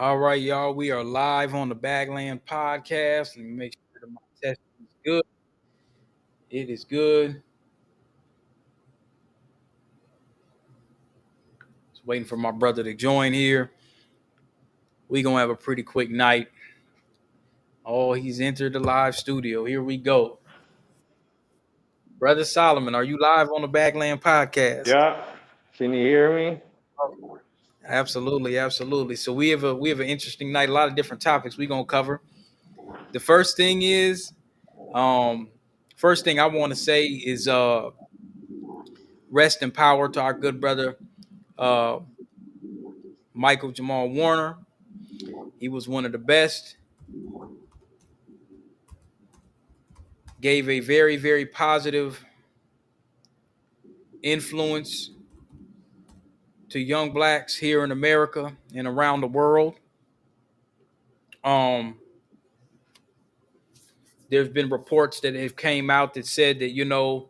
All right, y'all. We are live on the Bagland podcast. Let me make sure that my test is good. It is good. Just waiting for my brother to join here. We gonna have a pretty quick night. Oh, he's entered the live studio. Here we go. Brother Solomon, are you live on the Bagland podcast? Yeah. Can you hear me? Absolutely, absolutely. So we have an interesting night. A lot of different topics we gonna cover. The first thing is, um, first thing I want to say is, rest in power to our good brother, uh, Michael Jamal Warner. He was one of the best. Gave a very, very positive influence to young blacks here in America and around the world. Um, there's been reports that have came out that said that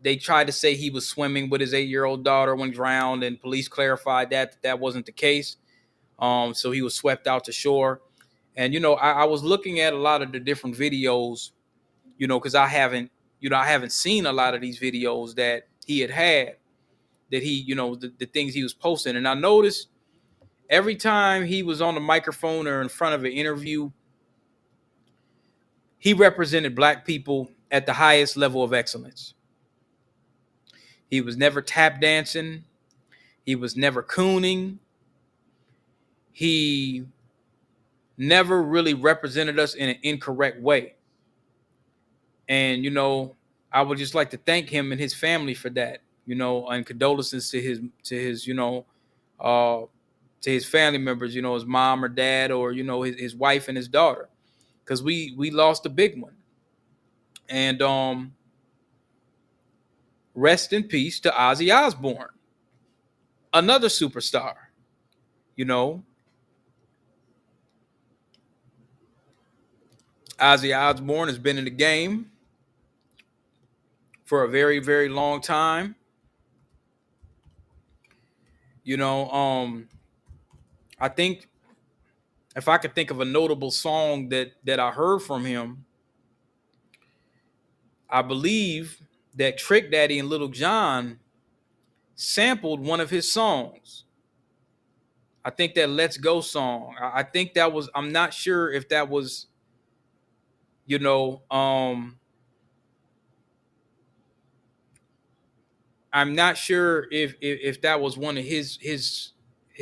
they tried to say he was swimming with his 8-year-old daughter when drowned, and police clarified that wasn't the case. So he was swept out to shore. And I was looking at a lot of the different videos, because I haven't seen a lot of these videos that he had that the things he was posting. And I noticed every time he was on the microphone or in front of an interview, he represented black people at the highest level of excellence. He was never tap dancing. He was never cooning. He never really represented us in an incorrect way. And, I would just like to thank him and his family for that, and condolences uh, to his family members, his mom or dad, or, his wife and his daughter, because we lost a big one. And rest in peace to Ozzy Osbourne, another superstar. You know, Ozzy Osbourne has been in the game for a very, very long time. You know, I think if I could think of a notable song that I heard from him, I believe that Trick Daddy and Little John sampled one of his songs. I think that "Let's Go" song. I think that was. I'm not sure if that was. You know, I'm not sure if that was one of his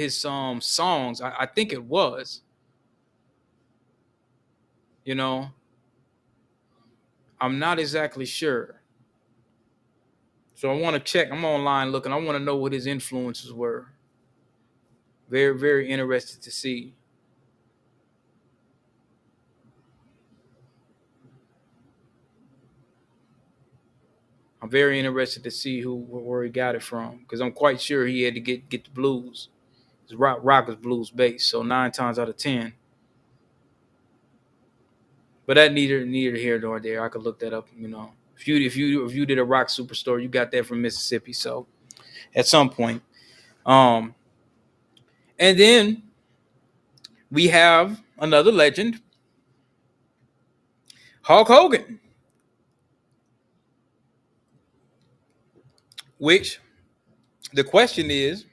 songs. I think it was. You know, I'm not exactly sure. So I want to check. I'm online looking. I want to know what his influences were. Very, very interested to see. I'm very interested to see where he got it from, because I'm quite sure he had to get the blues. It's rock is blues based, so 9 times out of 10. But that neither here nor there. I could look that up. If you did a rock superstore, you got that from Mississippi. So at some point, um, and then we have another legend, Hulk Hogan, which the question is,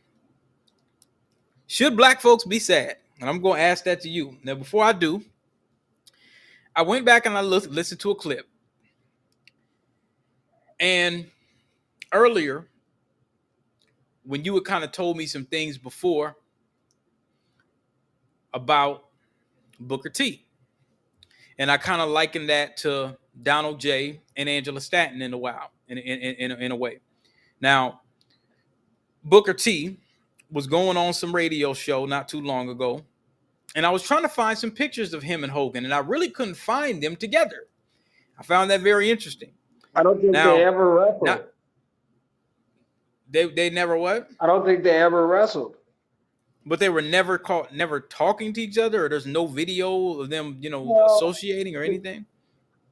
should black folks be sad? And I'm going to ask that to you. Now, before I do, I went back and I listened to a clip. And earlier, when you had kind of told me some things before about Booker T, and I kind of likened that to Donald J. and Angela Stanton in a way. Now, Booker T was going on some radio show not too long ago, and I was trying to find some pictures of him and Hogan, and I really couldn't find them together. I found that very interesting. I don't think they Now, ever wrestled. not they never what? I don't think they ever wrestled. But they were never talking to each other, or there's no video of them, Well, associating or the, anything.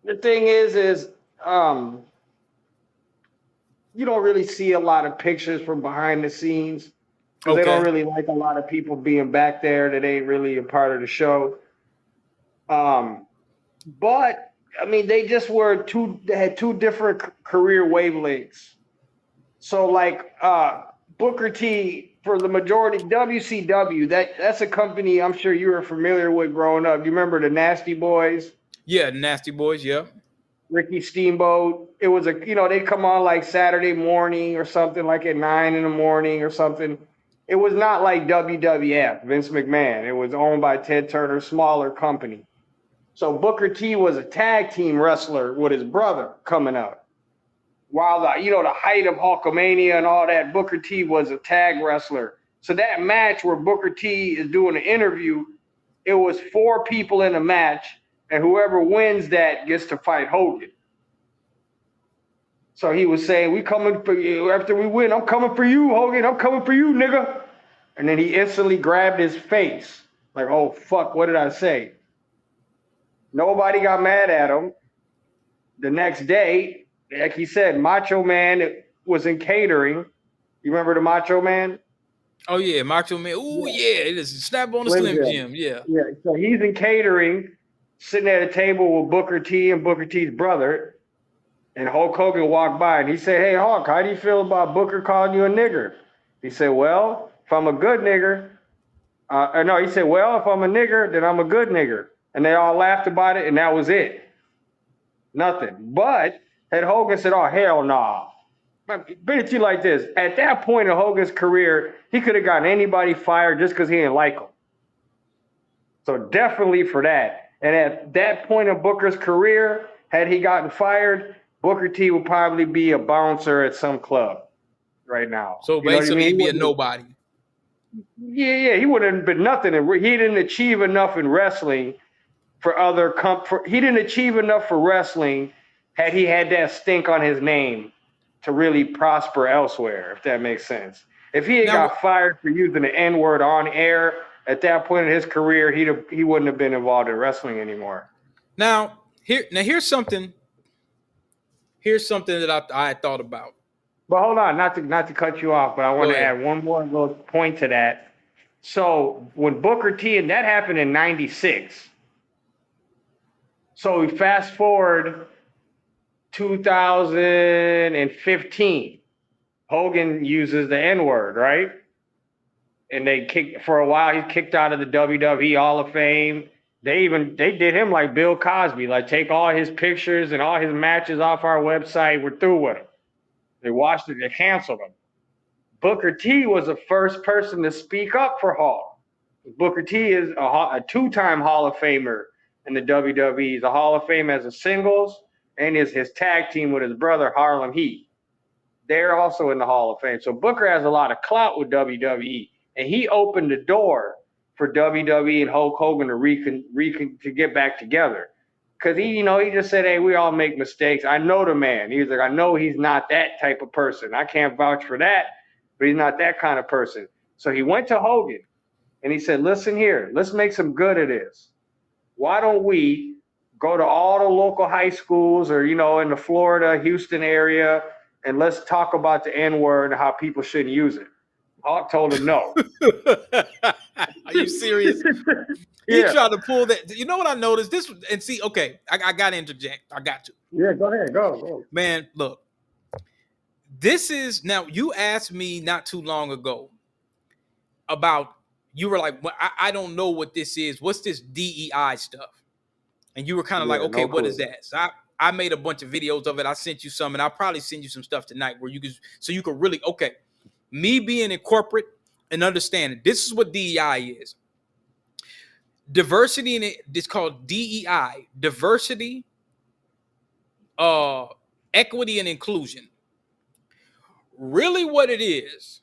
the thing is um, you don't really see a lot of pictures from behind the scenes. because they don't Okay. really like a lot of people being back there that ain't really a part of the show. Um, but I mean, they just were two. They had two different career wavelengths. So like Booker T for the majority WCW, that's a company I'm sure you were familiar with growing up. You remember the Nasty Boys, Yeah, Nasty Boys. Yeah. Ricky Steamboat. It was they'd come on like Saturday morning or something like at 9 in the morning or something. It was not like WWF, Vince McMahon. It was owned by Ted Turner, smaller company. So Booker T was a tag team wrestler with his brother coming up. While the height of Hulkamania and all that, Booker T was a tag wrestler. So that match where Booker T is doing an interview, it was 4 people in a match, and whoever wins that gets to fight Hogan. So he was saying, "We coming for you after we win. I'm coming for you, Hogan. I'm coming for you, nigga." And then he instantly grabbed his face, like, "Oh fuck, what did I say?" Nobody got mad at him. The next day, like he said, Macho Man was in catering. You remember the Macho Man? Oh yeah, Macho Man. Ooh Yeah. yeah, it is snap on the Slim Slim Jim. Jim. Yeah. Yeah. So he's in catering, sitting at a table with Booker T and Booker T's brother. And Hulk Hogan walked by and he said, "Hey, Hulk, how do you feel about Booker calling you a nigger?" He said, "Well, if I'm a good nigger," or no, he said, "Well, if I'm a nigger, then I'm a good nigger." And they all laughed about it, and that was it. Nothing. But had Hogan said, "Oh, hell nah." Put it to you like this. At that point in Hogan's career, he could have gotten anybody fired just because he didn't like them. So definitely for that. And at that point in Booker's career, had he gotten fired, Booker T would probably be a bouncer at some club right now. So You know what I basically, mean? he'd be a nobody. Yeah, he wouldn't have been nothing. He didn't achieve enough in wrestling for other he didn't achieve enough for wrestling had he had that stink on his name to really prosper elsewhere, if that makes sense. If he had Now, got fired for using the N-word on air at that point in his career, he wouldn't have been involved in wrestling anymore. here's something. Here's something that I thought about. But hold on, not to cut you off, but I want Go to ahead. add one more little point to that. So when Booker T, and that happened in '96. So we fast forward 2015. Hogan uses the N-word, right? And for a while he's kicked out of the WWE Hall of Fame. They did him like Bill Cosby, like take all his pictures and all his matches off our website. We're through with him. They watched it, they canceled him. Booker T was the first person to speak up for Hall. Booker T is a 2-time Hall of Famer in the WWE. He's a Hall of Fame as a singles and is his tag team with his brother Harlem Heat. They're also in the Hall of Fame. So Booker has a lot of clout with WWE, and he opened the door for WWE and Hulk Hogan to get back together. Because he just said, "Hey, we all make mistakes. I know the man." He was like, "I know he's not that type of person. I can't vouch for that, but he's not that kind of person." So he went to Hogan and he said, "Listen here, let's make some good of this. Why don't we go to all the local high schools or, in the Florida, Houston area, and let's talk about the N-word and how people shouldn't use it?" Hawk told him no. Are you serious? He Yeah. tried to pull that. You know what I noticed? This and see, okay, I got to interject. I got to. Yeah, go ahead. Go. Man, look, this is now. You asked me not too long ago about. You were like, well, I don't know what this is. What's this DEI stuff? And you were kind of like, Yeah, okay, no what is clue. that? So I made a bunch of videos of it. I sent you some, and I'll probably send you some stuff tonight where you could really, okay, me being in corporate and understanding this is what DEI is. Diversity in it is called DEI, diversity, equity, and inclusion. Really, what it is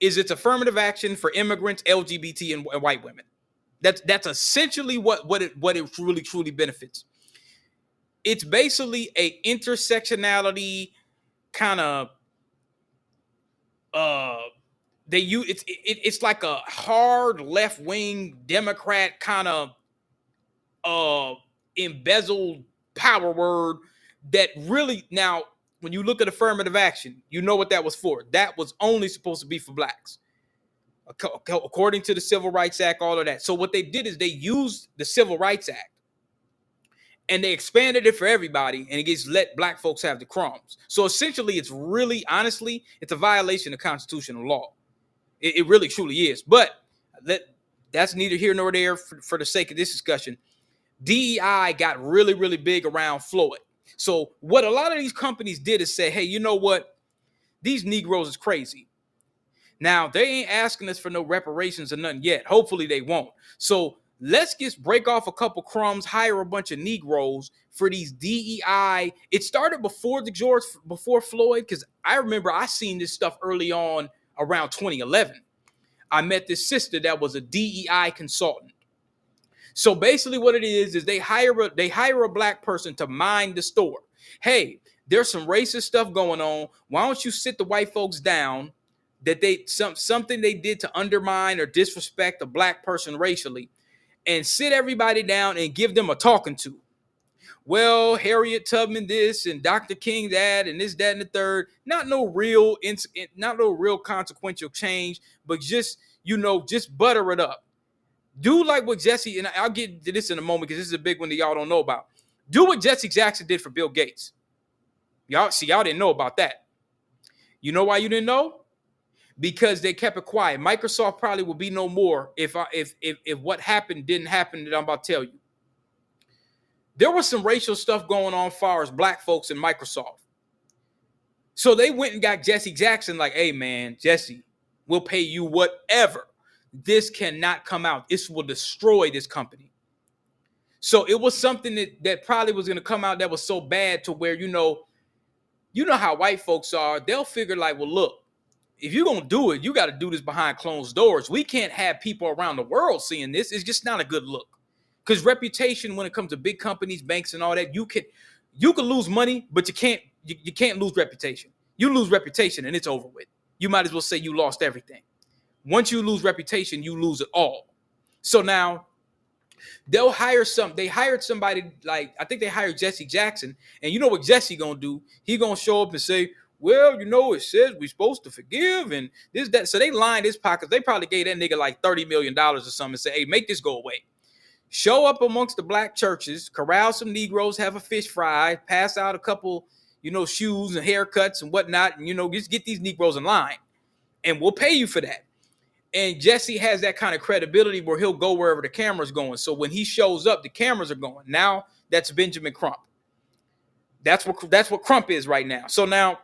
it's affirmative action for immigrants, LGBT, and white women. That's essentially what it really truly benefits. It's basically a intersectionality kind of it's like a hard left wing Democrat kind of embezzled power word that really now when you look at affirmative action, you know what that was for. That was only supposed to be for blacks. according to the Civil Rights Act, all of that. So what they did is they used the Civil Rights Act and they expanded it for everybody, and it gets let black folks have the crumbs. So essentially, it's really, honestly, it's a violation of constitutional law. It really truly is. But that's neither here nor there for the sake of this discussion. DEI got really, really big around Floyd. So what a lot of these companies did is say, hey, you know what? These Negroes is crazy. Now, they ain't asking us for no reparations or nothing yet. Hopefully they won't. So let's just break off a couple crumbs, hire a bunch of Negroes for these DEI. It started before Floyd, because I remember I seen this stuff early on around 2011. I met this sister that was a DEI consultant. So basically what it is they hire a black person to mind the store. Hey, there's some racist stuff going on. Why don't you sit the white folks down that something they did to undermine or disrespect a black person racially, and sit everybody down and give them a talking to. Well, Harriet Tubman this and Dr. King that and this, that, and the third. Not no real consequential change, but just butter it up. Do like what Jesse, and I'll get to this in a moment because this is a big one that y'all don't know about. Do what Jesse Jackson did for Bill Gates. Y'all didn't know about that. You know why you didn't know? Because they kept it quiet. Microsoft probably will be no more if what happened didn't happen that I'm about to tell you. There was some racial stuff going on as far as black folks in Microsoft. So they went and got Jesse Jackson like, hey man, Jesse, we'll pay you whatever. This cannot come out. This will destroy this company. So it was something that probably was going to come out that was so bad to where, you know how white folks are. They'll figure like, well, look, if you're going to do it, you got to do this behind closed doors. We can't have people around the world seeing this. It's just not a good look. Because reputation, when it comes to big companies, banks, and all that, you can lose money, but you can't lose reputation. You lose reputation and it's over with. You might as well say you lost everything. Once you lose reputation, you lose it all. So now they hired somebody, like I think they hired Jesse Jackson, and you know what Jesse gonna do? He gonna show up and say, well, it says we're supposed to forgive and this, that. So they lined his pockets. They probably gave that nigga like $30 million or something and say, hey, make this go away. Show up amongst the black churches, corral some Negroes, have a fish fry, pass out a couple, shoes and haircuts and whatnot, and, just get these Negroes in line. And we'll pay you for that. And Jesse has that kind of credibility where he'll go wherever the camera's going. So when he shows up, the cameras are going. Now that's Benjamin Crump. That's what Crump is right now. So now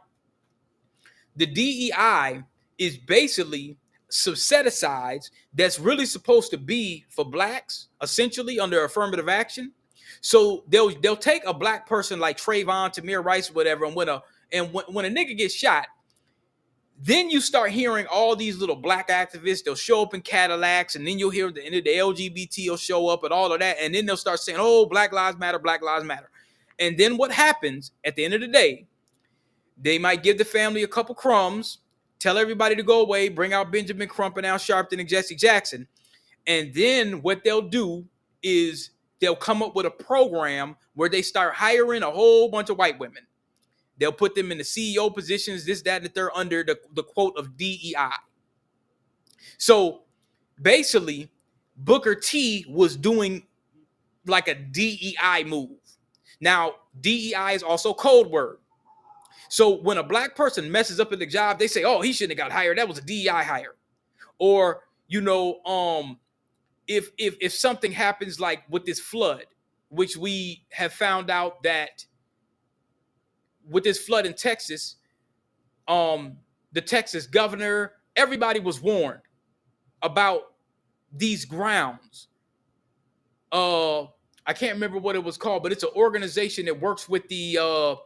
the DEI is basically some set-asides that's really supposed to be for blacks, essentially under affirmative action. So they'll take a black person like Trayvon, Tamir Rice, whatever, and when a nigga gets shot, then you start hearing all these little black activists. They'll show up in Cadillacs, and then you'll hear the LGBT will show up and all of that, and then they'll start saying, "Oh, Black Lives Matter, Black Lives Matter." And then what happens at the end of the day? They might give the family a couple crumbs, tell everybody to go away, bring out Benjamin Crump and Al Sharpton and Jesse Jackson, and then what they'll do is they'll come up with a program where they start hiring a whole bunch of white women. They'll put them in the CEO positions, this, that, and the third, under the quote of DEI. So basically, Booker T was doing like a DEI move. Now, DEI is also code word. So when a black person messes up at the job, they say, oh, he shouldn't have got hired. That was a DEI hire. Or, if something happens like with this flood, which we have found out that with this flood in Texas, the Texas governor, everybody was warned about these grounds. I can't remember what it was called, but it's an organization that works with the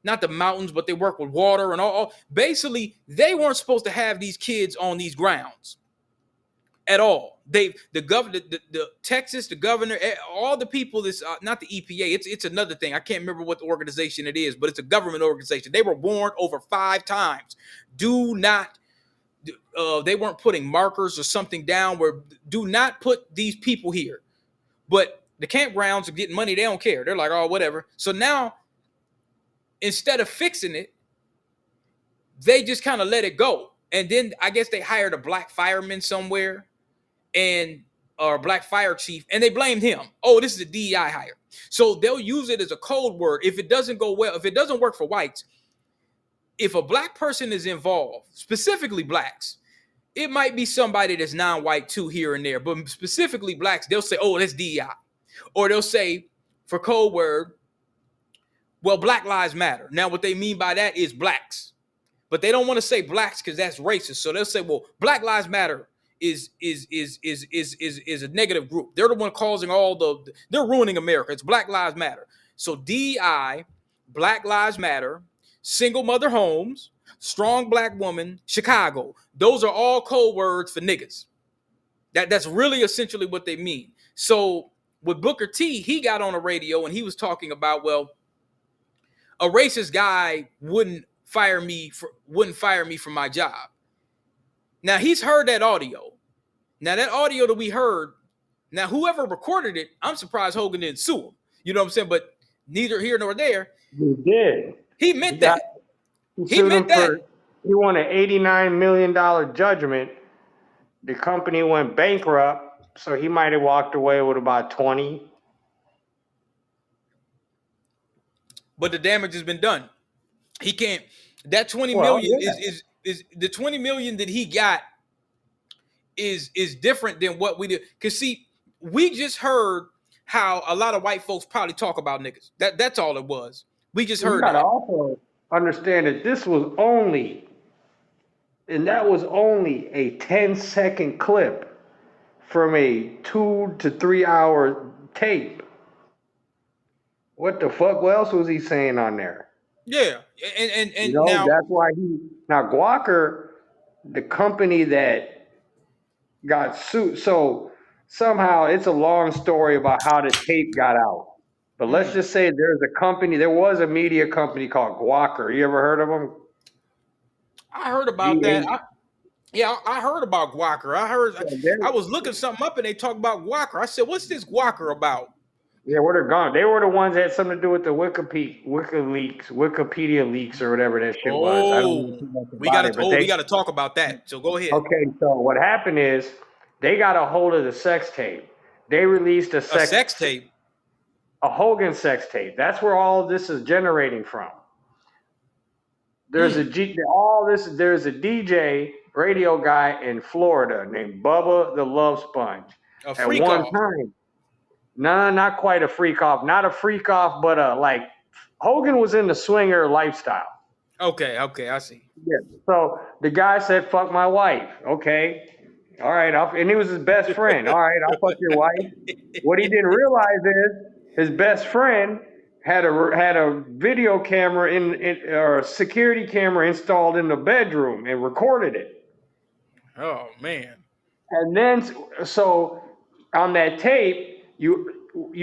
not the mountains, but they work with water and all. Basically, they weren't supposed to have these kids on these grounds at all. The governor, the Texas, the governor, all the people. This not the EPA. It's another thing. I can't remember what the organization it is, but it's a government organization. They were warned over 5 times. Do not. They weren't putting markers or something down where do not put these people here. But the campgrounds are getting money. They don't care. They're like, oh, whatever. So now, instead of fixing it, they just kind of let it go. And then I guess they hired a black fireman somewhere, and or black fire chief, and they blamed him. Oh, this is a DEI hire. So they'll use it as a code word if it doesn't go well, if it doesn't work for whites. If a black person is involved, specifically blacks, it might be somebody that's non-white too here and there, but specifically blacks, they'll say, oh, that's DEI. Or they'll say, for code word, well, Black Lives Matter. Now, what they mean by that is blacks. But they don't want to say blacks because that's racist. So they'll say, well, Black Lives Matter is a negative group. They're the one causing they're ruining America. It's Black Lives Matter. So DEI, Black Lives Matter, single mother homes, strong black woman, Chicago. Those are all code words for niggas. That's really essentially what they mean. So with Booker T, he got on the radio and he was talking about, well, a racist guy wouldn't fire me from my job. Now he's heard that audio. Now that audio that we heard, now whoever recorded it, I'm surprised Hogan didn't sue him. You know what I'm saying? But neither here nor there. He did. He meant that. He meant that. He won an $89 million judgment. The company went bankrupt, so he might have walked away with about 20. But the damage has been done. He can't. That 20 million is the 20 million that he got is different than what we did. Because see, we just heard how a lot of white folks probably talk about niggas. That's all it was. We just heard that. You gotta also understand that this was only a 10-second clip from a 2 to 3 hour tape. What the fuck? What else was he saying on there? Yeah, and now that's why Guacker, the company that got sued. So somehow it's a long story about how the tape got out. But let's just say there was a media company called Guacker. You ever heard of them? I heard about that. I heard about Guacker. I was looking something up and they talked about Guacker. I said, what's this Guacker about? Yeah, where they're gone. They were the ones that had something to do with the Wikipedia leaks or whatever that shit was. I don't know too much about it, we gotta talk about that. So go ahead. Okay, so what happened is they got a hold of the sex tape. They released a sex tape. A Hogan sex tape. That's where all of this is generating from. There's a DJ radio guy in Florida named Bubba the Love Sponge. A freak off. At one time. No, not quite a freak off. Not a freak off, but like Hogan was in the swinger lifestyle. Okay, I see. Yeah. So the guy said, "Fuck my wife." Okay. All right. And he was his best friend. All right, I'll fuck your wife. What he didn't realize is his best friend had a video camera or a security camera installed in the bedroom and recorded it. Oh man. And then so on that tape, they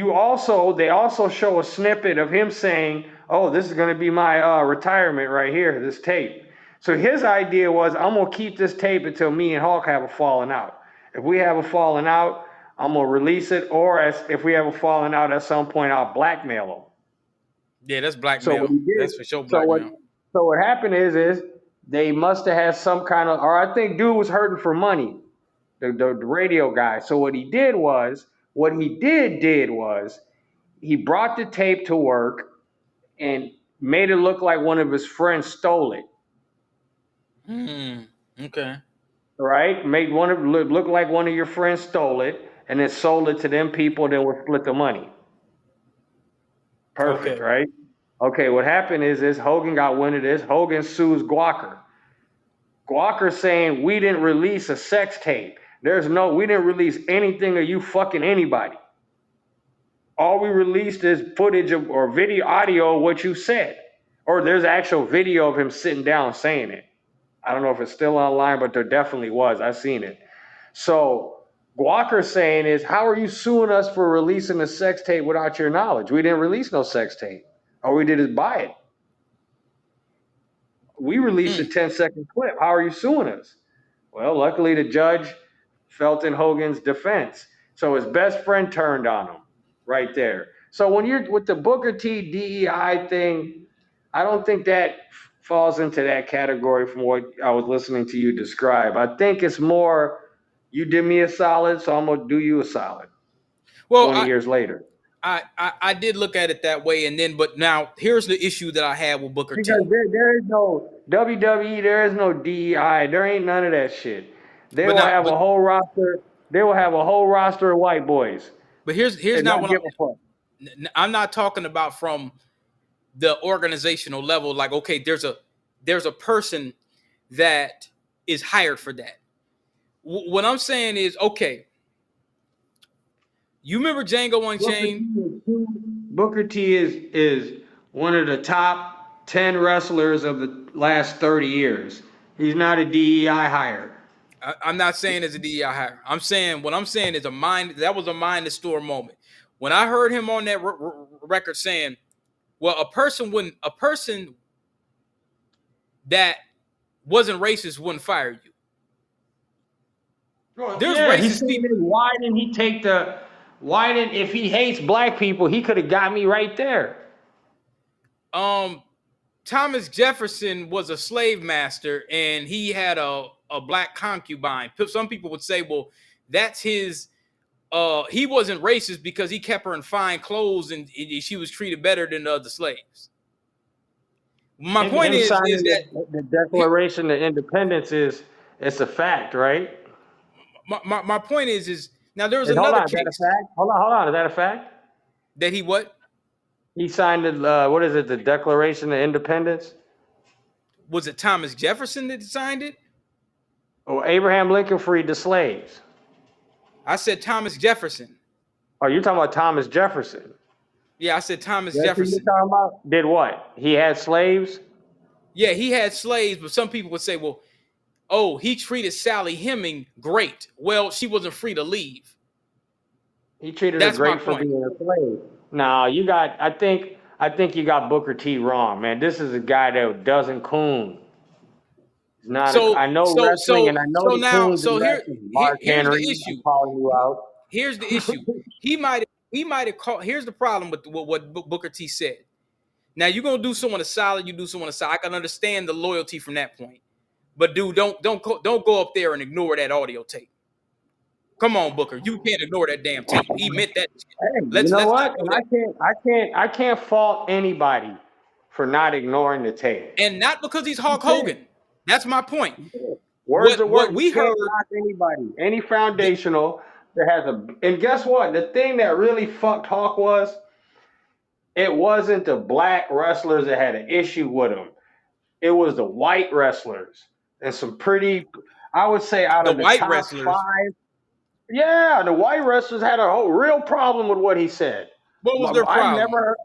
also show a snippet of him saying, "Oh, this is going to be my retirement right here, this tape." So his idea was, I'm going to keep this tape until me and Hulk have a falling out. If we have a falling out, I'm going to release it. Or if we have a falling out at some point, I'll blackmail him. Yeah, that's blackmail. That's for sure blackmail. So what happened is they must have had some kind of, or I think dude was hurting for money, the radio guy. So what he did was he brought the tape to work and made it look like one of his friends stole it. Okay. Right? Made look like one of your friends stole it and then sold it to them people, then would split the money. Perfect, okay. Right? Okay, what happened is Hogan got wind of this. Hogan sues Guacker. Guacker saying, we didn't release a sex tape. We didn't release anything of you fucking anybody. All we released is footage or video, audio of what you said. Or there's actual video of him sitting down saying it. I don't know if it's still online, but there definitely was. I've seen it. So Guacker's saying is, how are you suing us for releasing a sex tape without your knowledge? We didn't release no sex tape. All we did is buy it. We released a 10-second clip. How are you suing us? Well, luckily the judge felt in Hogan's defense. So his best friend turned on him right there. So when you're with the Booker T DEI thing, I don't think that falls into that category from what I was listening to you describe. I think it's more you did me a solid, so I'm gonna do you a solid Well, 20 years later. I did look at it that way, and then but now here's the issue that I had with Booker Because T. there is no WWE, there is no DEI, there ain't none of that shit. They But will now, have a whole roster. They will have a whole roster of white boys here's and not not what give a fuck. I'm not talking about from the organizational level. Like, okay, there's a person that is hired for that. What I'm saying is, okay, you remember Django Booker T Unchained? is Booker T is one of the top 10 wrestlers of the last 30 years. He's not a DEI hire. I'm not saying it's a DEI hire. I'm saying what I'm saying is that was a mind to store moment. When I heard him on that record saying, well, a person that wasn't racist wouldn't fire you. Well, There's yeah, he's racist saying people. why didn't he take the why didn't if he hates black people, he could have got me right there. Um, Thomas Jefferson was a slave master, and he had a black concubine. Some people would say, well, that's his. He wasn't racist because he kept her in fine clothes, and she was treated better than the other slaves. My point Him is signing that the Declaration of Independence is it's a fact, right? my point is now there was And hold another on, is that a case fact? Hold on, is that a fact? that he what He signed the what is it, the Declaration of Independence? was it Thomas Jefferson that signed it? Oh, Abraham Lincoln freed the slaves. I said Thomas Jefferson. Oh, you're talking about Thomas Jefferson. Yeah, I said Thomas That's who you're Jefferson. talking about? Did what? He had slaves? Yeah, he had slaves, but some people would say, well, oh, he treated Sally Heming great. Well, she wasn't free to leave. He treated her That's my great for point. being a slave. No, I think you got Booker T wrong, man. This is a guy that doesn't coon. He's not a, So I know so wrestling so and I know so the now coons in so wrestling. Mark here's the Henry, I'm issue. calling you out. Here's the issue. He might have called. Here's the problem with what Booker T said. Now you're gonna do someone a solid. You do someone a solid. I can understand the loyalty from that point. But dude, don't go up there and ignore that audio tape. Come on, Booker. You can't ignore that damn tape. He meant that shit. Hey, you Let's know not what? do And that. I can't fault anybody for not ignoring the tape. And not because he's You Hulk can't. Hogan. That's my point. Words to What word. You we can't heard. knock anybody. Any foundational that has a. And guess what? The thing that really fucked Hawk was it wasn't the black wrestlers that had an issue with him. It was the white wrestlers and some pretty. I would say out The of the white top wrestlers. five. Yeah, the white wrestlers had a whole real problem with what he said. What was their I've problem? never.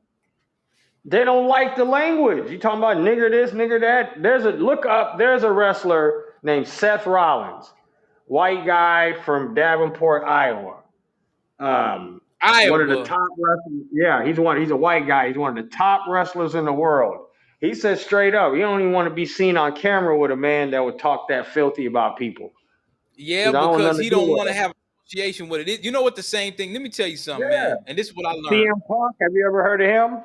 They don't like the language. You talking about nigger this, nigger that? There's a wrestler named Seth Rollins, white guy from Davenport, Iowa. One of the Iowa. top wrestlers. Yeah, he's a white guy. He's one of the top wrestlers in the world. He said straight up, you don't even want to be seen on camera with a man that would talk that filthy about people. Yeah, Because I don't want because nothing he to do don't with want to him. have association with it. You know what the same thing? Let me tell you something, Yeah. man. And this is what I learned. CM Punk, have you ever heard of him?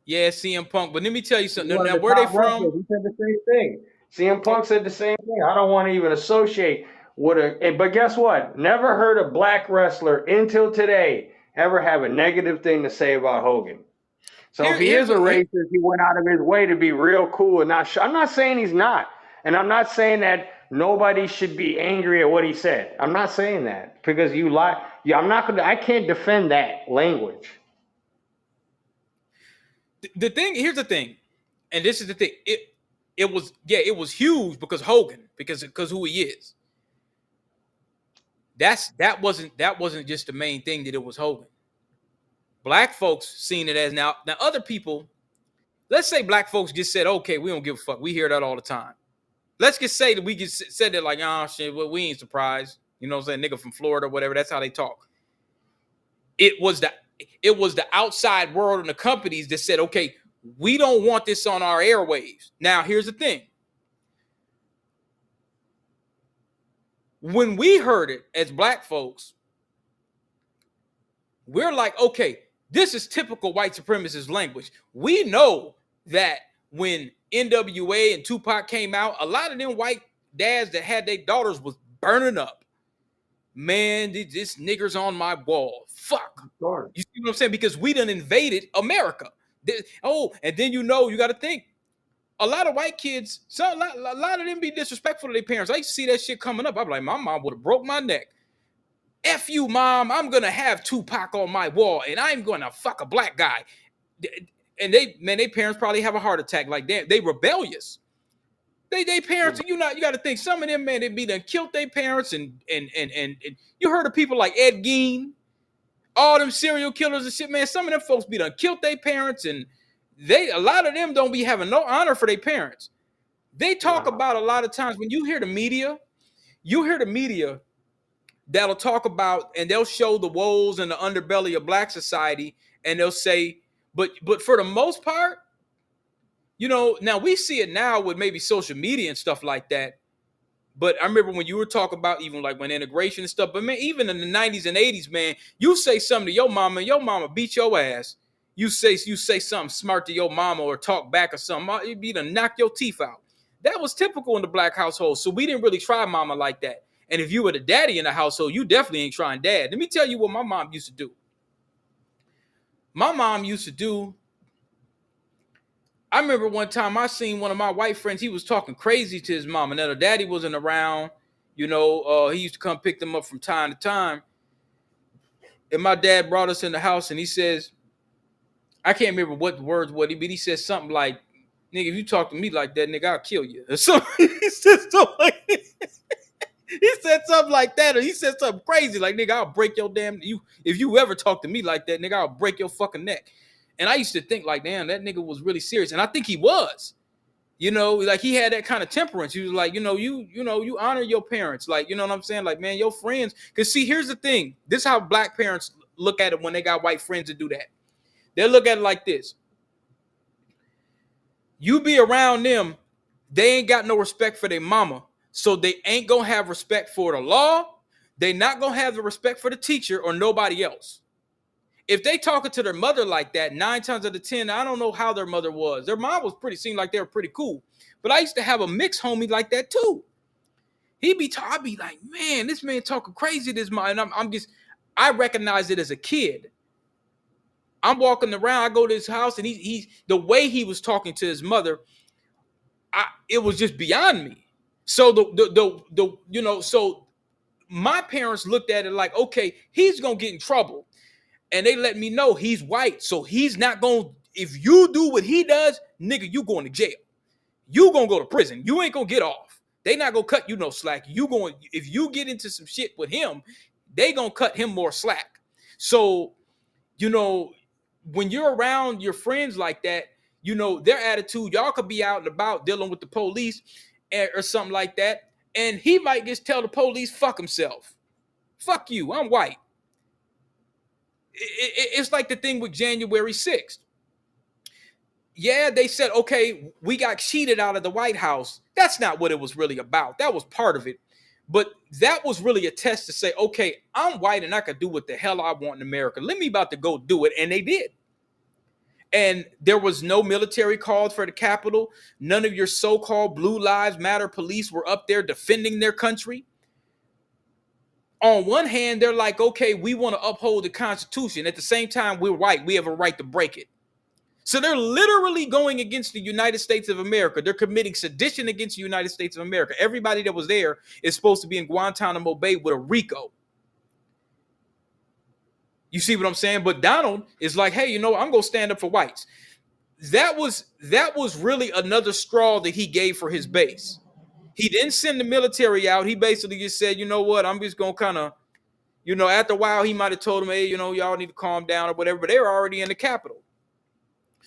Yeah, CM Punk. But let me tell you He's something. one of Now, the where they top from? wrestlers. He said the same thing. CM Oh, Punk said the same thing. I don't want to even associate with but guess what? Never heard a black wrestler until today ever have a negative thing to say about Hogan. So if he is a racist, he went out of his way to be real cool and not. I'm not saying he's not, and I'm not saying that nobody should be angry at what he said. I'm not saying that because you lie. Yeah, I'm not gonna. I can't defend that language. the thing. Here's the thing, and this is the thing. It was huge because Hogan because who he is. That wasn't just the main thing that it was Hogan. Black folks seen it as now other people. Let's say black folks just said, okay, we don't give a fuck. We hear that all the time. Let's just say that we just said it like, oh shit, well, we ain't surprised. You know what I'm saying? Nigga from Florida, whatever. That's how they talk. It was the it was the outside world and the companies that said, okay, we don't want this on our airwaves. Now, here's the thing. When we heard it as black folks, we're like, okay, this is typical white supremacist language. We know that when NWA and Tupac came out, a lot of them white dads that had their daughters was burning up. Man, this nigger's on my wall. Fuck. Sure. You see what I'm saying? Because we done invaded America. Oh, and then you got to think. A lot of white kids, a lot of them be disrespectful to their parents. I used to see that shit coming up. I'm like, my mom would have broke my neck. F you, mom. I'm gonna have Tupac on my wall, and I'm gonna fuck a black guy. And their parents probably have a heart attack. Like they rebellious. They parents, you got to think some of them, man, they be done killed their parents, and you heard of people like Ed Gein, all them serial killers and shit, man. Some of them folks be done killed their parents, and a lot of them don't be having no honor for their parents. They talk about a lot of times when you hear the media that'll talk about, and they'll show the woes and the underbelly of black society, and they'll say, but for the most part, now we see it now with maybe social media and stuff like that. But I remember when you were talking about even like when integration and stuff, but man, even in the 90s and 80s, man, you say something to your mama and your mama beat your ass. You say something smart to your mama or talk back or something, you'd be to knock your teeth out. That was typical in the black household. So we didn't really try mama like that. And if you were the daddy in the household, you definitely ain't trying dad. Let me tell you what my mom used to do. My mom used to do, I remember one time I seen one of my white friends, he was talking crazy to his mom, and then her daddy wasn't around. He used to come pick them up from time to time. And my dad brought us in the house, and he says, I can't remember what the words were, but he said something like, nigga, if you talk to me like that, nigga, I'll kill you. Or something. He said something like that, or he said something crazy, like, nigga, I'll break your damn, if you ever talk to me like that, nigga, I'll break your fucking neck. And I used to think like, damn, that nigga was really serious. And I think he was, like he had that kind of temperance. He was like, you honor your parents. Like, you know what I'm saying? Like, man, your friends. Because see, here's the thing. This is how black parents look at it when they got white friends to do that. They look at it like this. You be around them, they ain't got no respect for their mama. So they ain't going to have respect for the law. They not going to have the respect for the teacher or nobody else. If they talking to their mother like that, 9 times out of 10, I don't know how their mother was. Their mom was seemed like they were pretty cool. But I used to have a mixed homie like that too. I'd be like, man, this man talking crazy this mom. And I recognize it as a kid. I'm walking around, I go to his house, and he the way he was talking to his mother, it was just beyond me. So so my parents looked at it like, okay, he's gonna get in trouble. And they let me know he's white, so he's not going to, if you do what he does, nigga, you going to jail. You going to go to prison. You ain't going to get off. They not going to cut you no slack. If you get into some shit with him, they going to cut him more slack. So, when you're around your friends like that, their attitude, y'all could be out and about dealing with the police or something like that. And he might just tell the police, fuck himself. Fuck you, I'm white. It's like the thing with January 6th. Yeah, they said, okay, we got cheated out of the White House. That's not what it was really about. That was part of it. But that was really a test to say, okay, I'm white and I can do what the hell I want in America. Let me about to go do it. And they did. And there was no military called for the Capitol. None of your so-called Blue Lives Matter police were up there defending their country. On one hand, they're like, okay, we want to uphold the Constitution. At the same time, we're white. We have a right to break it. So they're literally going against the United States of America. They're committing sedition against the United States of America. Everybody that was there is supposed to be in Guantanamo Bay with a RICO. You see what I'm saying? But Donald is like, hey, I'm going to stand up for whites. That was really another straw that he gave for his base. He didn't send the military out. He basically just said, you know what, I'm just going to kind of, after a while, he might have told them, hey, y'all need to calm down or whatever, but they were already in the Capitol.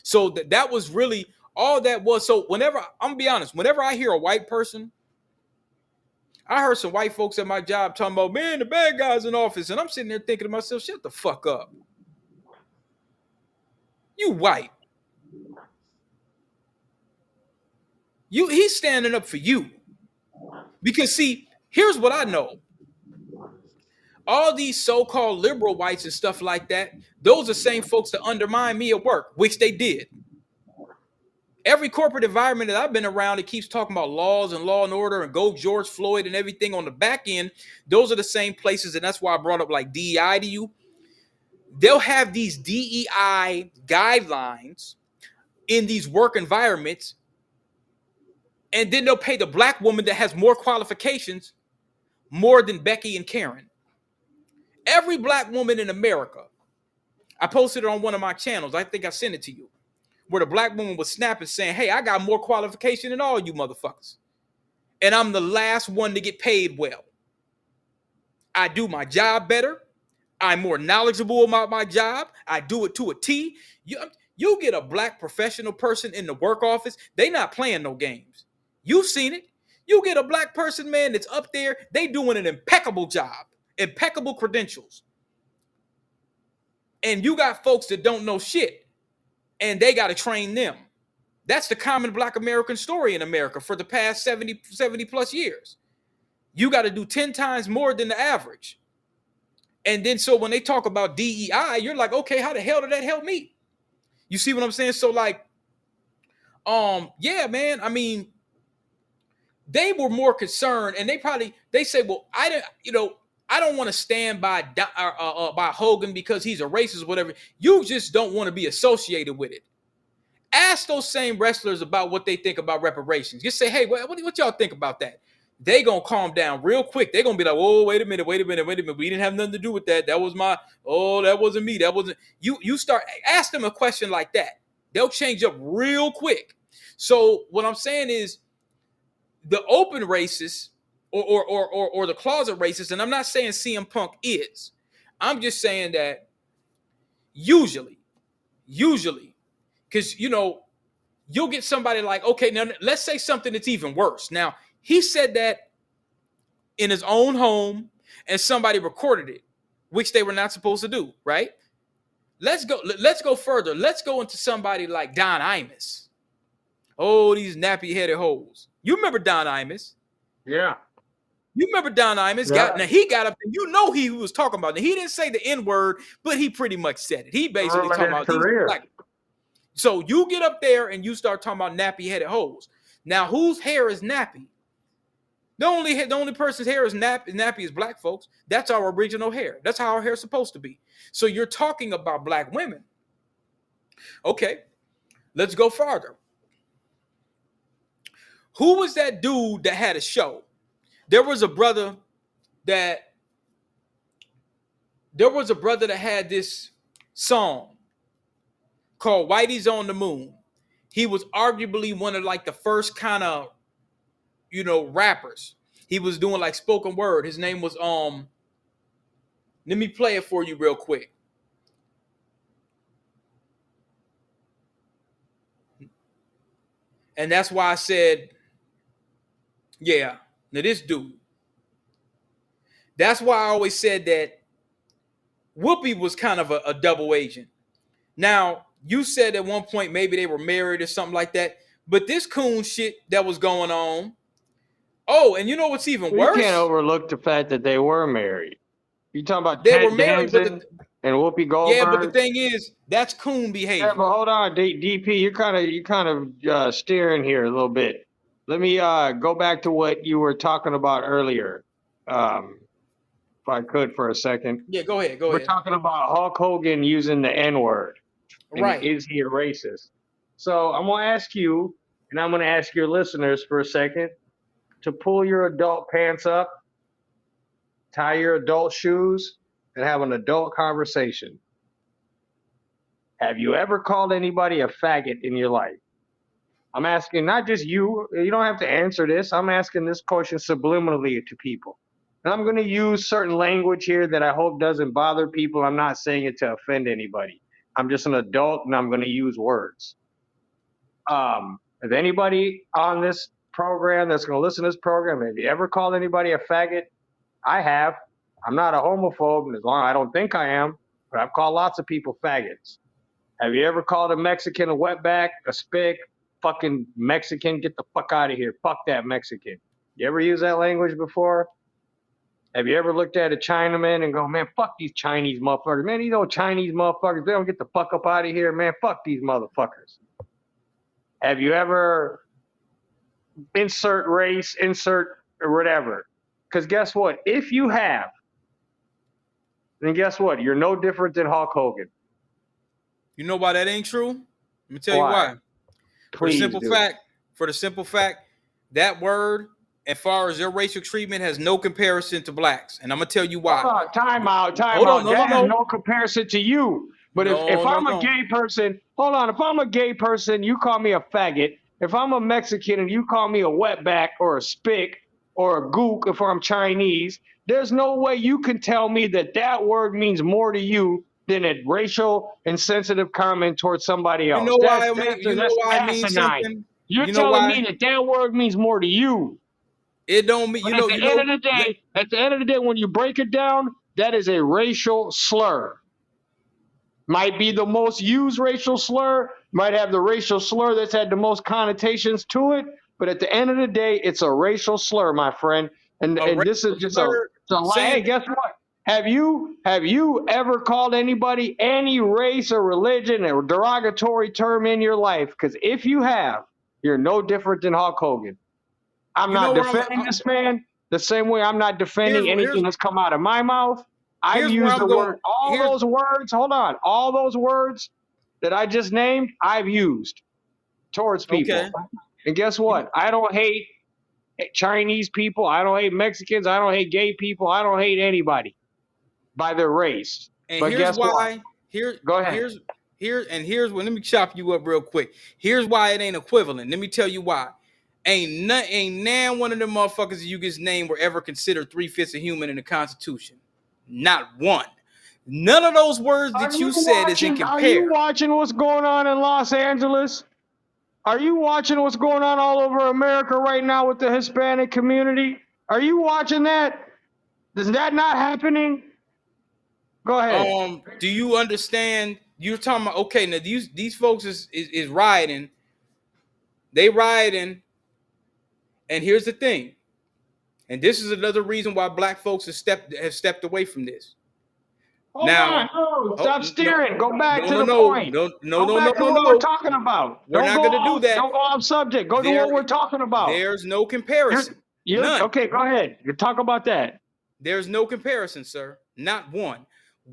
So that was really all that was. So I'm going to be honest, whenever I hear a white person, I heard some white folks at my job talking about, man, the bad guys in office. And I'm sitting there thinking to myself, shut the fuck up. You white. He's standing up for you. Because see, here's what I know. All these so-called liberal whites and stuff like that, those are the same folks that undermine me at work, which they did. Every corporate environment that I've been around, it keeps talking about laws and law and order and go George Floyd and everything on the back end. Those are the same places, and that's why I brought up like DEI to you. They'll have these DEI guidelines in these work environments, and then they'll pay the black woman that has more qualifications more than Becky and Karen. Every black woman in America, I posted it on one of my channels. I think I sent it to you, where the black woman was snapping saying, hey, I got more qualification than all you motherfuckers. And I'm the last one to get paid well. I do my job better. I'm more knowledgeable about my job. I do it to a T. You get a black professional person in the work office, they not playing no games. You've seen it. You get a black person, man, that's up there, they doing an impeccable job, impeccable credentials. And you got folks that don't know shit, and they got to train them. That's the common black American story in America for the past 70 plus years. You got to do 10 times more than the average. And then so when they talk about DEI, you're like, okay, how the hell did that help me? You see what I'm saying? So like, yeah, man, I mean, they were more concerned, and they say, well, I don't want to stand by Hogan because he's a racist or whatever. You just don't want to be associated with it. Ask those same wrestlers about what they think about reparations. Just say, hey, what y'all think about that? They gonna calm down real quick. They gonna be like, oh, wait a minute. We didn't have nothing to do with that. That wasn't me. That wasn't you. You start ask them a question like that. They'll change up real quick. So what I'm saying is the open racists or the closet racists, and I'm not saying CM Punk is. I'm just saying that usually, because you'll get somebody like, okay, now let's say something that's even worse. Now, he said that in his own home and somebody recorded it, which they were not supposed to do, right? Let's go further. Let's go into somebody like Don Imus. Oh, these nappy-headed hoes. You remember Don Imus? Yeah. You remember Don Imus? Yeah. Now, he got up and he was talking about it. He didn't say the N-word, but he pretty much said it. He basically talking about these black. So you get up there and you start talking about nappy-headed hoes. Now, whose hair is nappy? The only person's hair is nappy is black folks. That's our original hair. That's how our hair is supposed to be. So you're talking about black women. Okay, let's go farther. Who was that dude that had a show? There was a brother that had this song called Whitey's on the Moon. He was arguably one of like the first kind of, rappers. He was doing like spoken word. His name was let me play it for you real quick. And that's why I said, yeah, now this dude. That's why I always said that Whoopi was kind of a double agent. Now, you said at one point maybe they were married or something like that, but this coon shit that was going on. Oh, and you know what's even worse? You can't overlook the fact that they were married. You talking about they were married, and Whoopi Goldberg? Yeah, but the thing is, that's coon behavior. Yeah, but hold on, DP, you're kind of steering here a little bit. Let me go back to what you were talking about earlier, if I could for a second. Yeah, go ahead. We're talking about Hulk Hogan using the N-word. Right. Is he a racist? So I'm going to ask you, and I'm going to ask your listeners for a second, to pull your adult pants up, tie your adult shoes, and have an adult conversation. Have you ever called anybody a faggot in your life? I'm asking not just you. You don't have to answer this. I'm asking this question subliminally to people. And I'm going to use certain language here that I hope doesn't bother people. I'm not saying it to offend anybody. I'm just an adult, and I'm going to use words. If anybody on this program that's going to listen to this program, have you ever called anybody a faggot? I have. I'm not a homophobe, as long as I don't think I am, but I've called lots of people faggots. Have you ever called a Mexican a wetback, a spick, fucking Mexican? Get the fuck out of here. Fuck that Mexican. You ever use that language before? Have you ever looked at a Chinaman and go, man, fuck these Chinese motherfuckers. Man, these old Chinese motherfuckers, they don't get the fuck up out of here. Man, fuck these motherfuckers. Have you ever insert race, insert whatever? Because guess what? If you have, then guess what? You're no different than Hulk Hogan. You know why that ain't true? Let me tell you Why? why. For the Please simple do. fact, that word, as far as their racial treatment, has no comparison to blacks. And I'm gonna tell you why. Hold on, time out, time Hold on, out. no, no, That has no. no comparison to you. But if No, no, I'm a no. gay person, hold on, if I'm a gay person, you call me a faggot. If I'm a Mexican and you call me a wetback or a spick or a gook if I'm Chinese, there's no way you can tell me that that word means more to you than a racial insensitive comment towards somebody You else. know why That's it mean, that's you know that's why it means asinine. something? You're You know telling me why? that that word means more to you. It don't mean But at the end of the day, when you break it down, that is a racial slur. Might be the most used racial slur, might have the racial slur that's had the most connotations to it, but at the end of the day, it's a racial slur, my friend. And a this is racial just slur a lie. saying Hey, guess what? Have you ever called anybody any race or religion or derogatory term in your life? Because if you have, you're no different than Hulk Hogan. I'm you know not where defending this man the same way I'm not here's defending here's anything that's come out of my mouth. I've here's where used I'm the going. word, all Here's those words, hold on, all those words that I just named, I've used towards okay. people. And guess You know, what? I don't hate Chinese people. I don't hate Mexicans. I don't hate gay people. I don't hate anybody by their race. and But here's guess what? why. Here, Go ahead. here's here's what. Let me chop you up real quick. Here's why it ain't equivalent. Let me tell you why. Ain't nan one of them motherfuckers you just named were ever considered 3/5 of human in the Constitution. Not one. None of those words that you said is in Are you compare. watching what's going on in Los Angeles? Are you watching what's going on all over America right now with the Hispanic community? Are you watching that? Is that not happening? Go ahead. Do you understand? You're talking about okay. Now these folks is rioting. They rioting, and here's the thing. And this is another reason why black folks have stepped away from this. Hold on. Now, No, oh stop steering. Go back no, to no, the no, point. no, no, Go no, no, back to no, what we're no. talking about. We're not gonna do that. Don't go off subject. Go to what we're talking about. There's no You're, comparison. you're None. okay. Go ahead. You talk about that. There's no comparison, sir. Not one.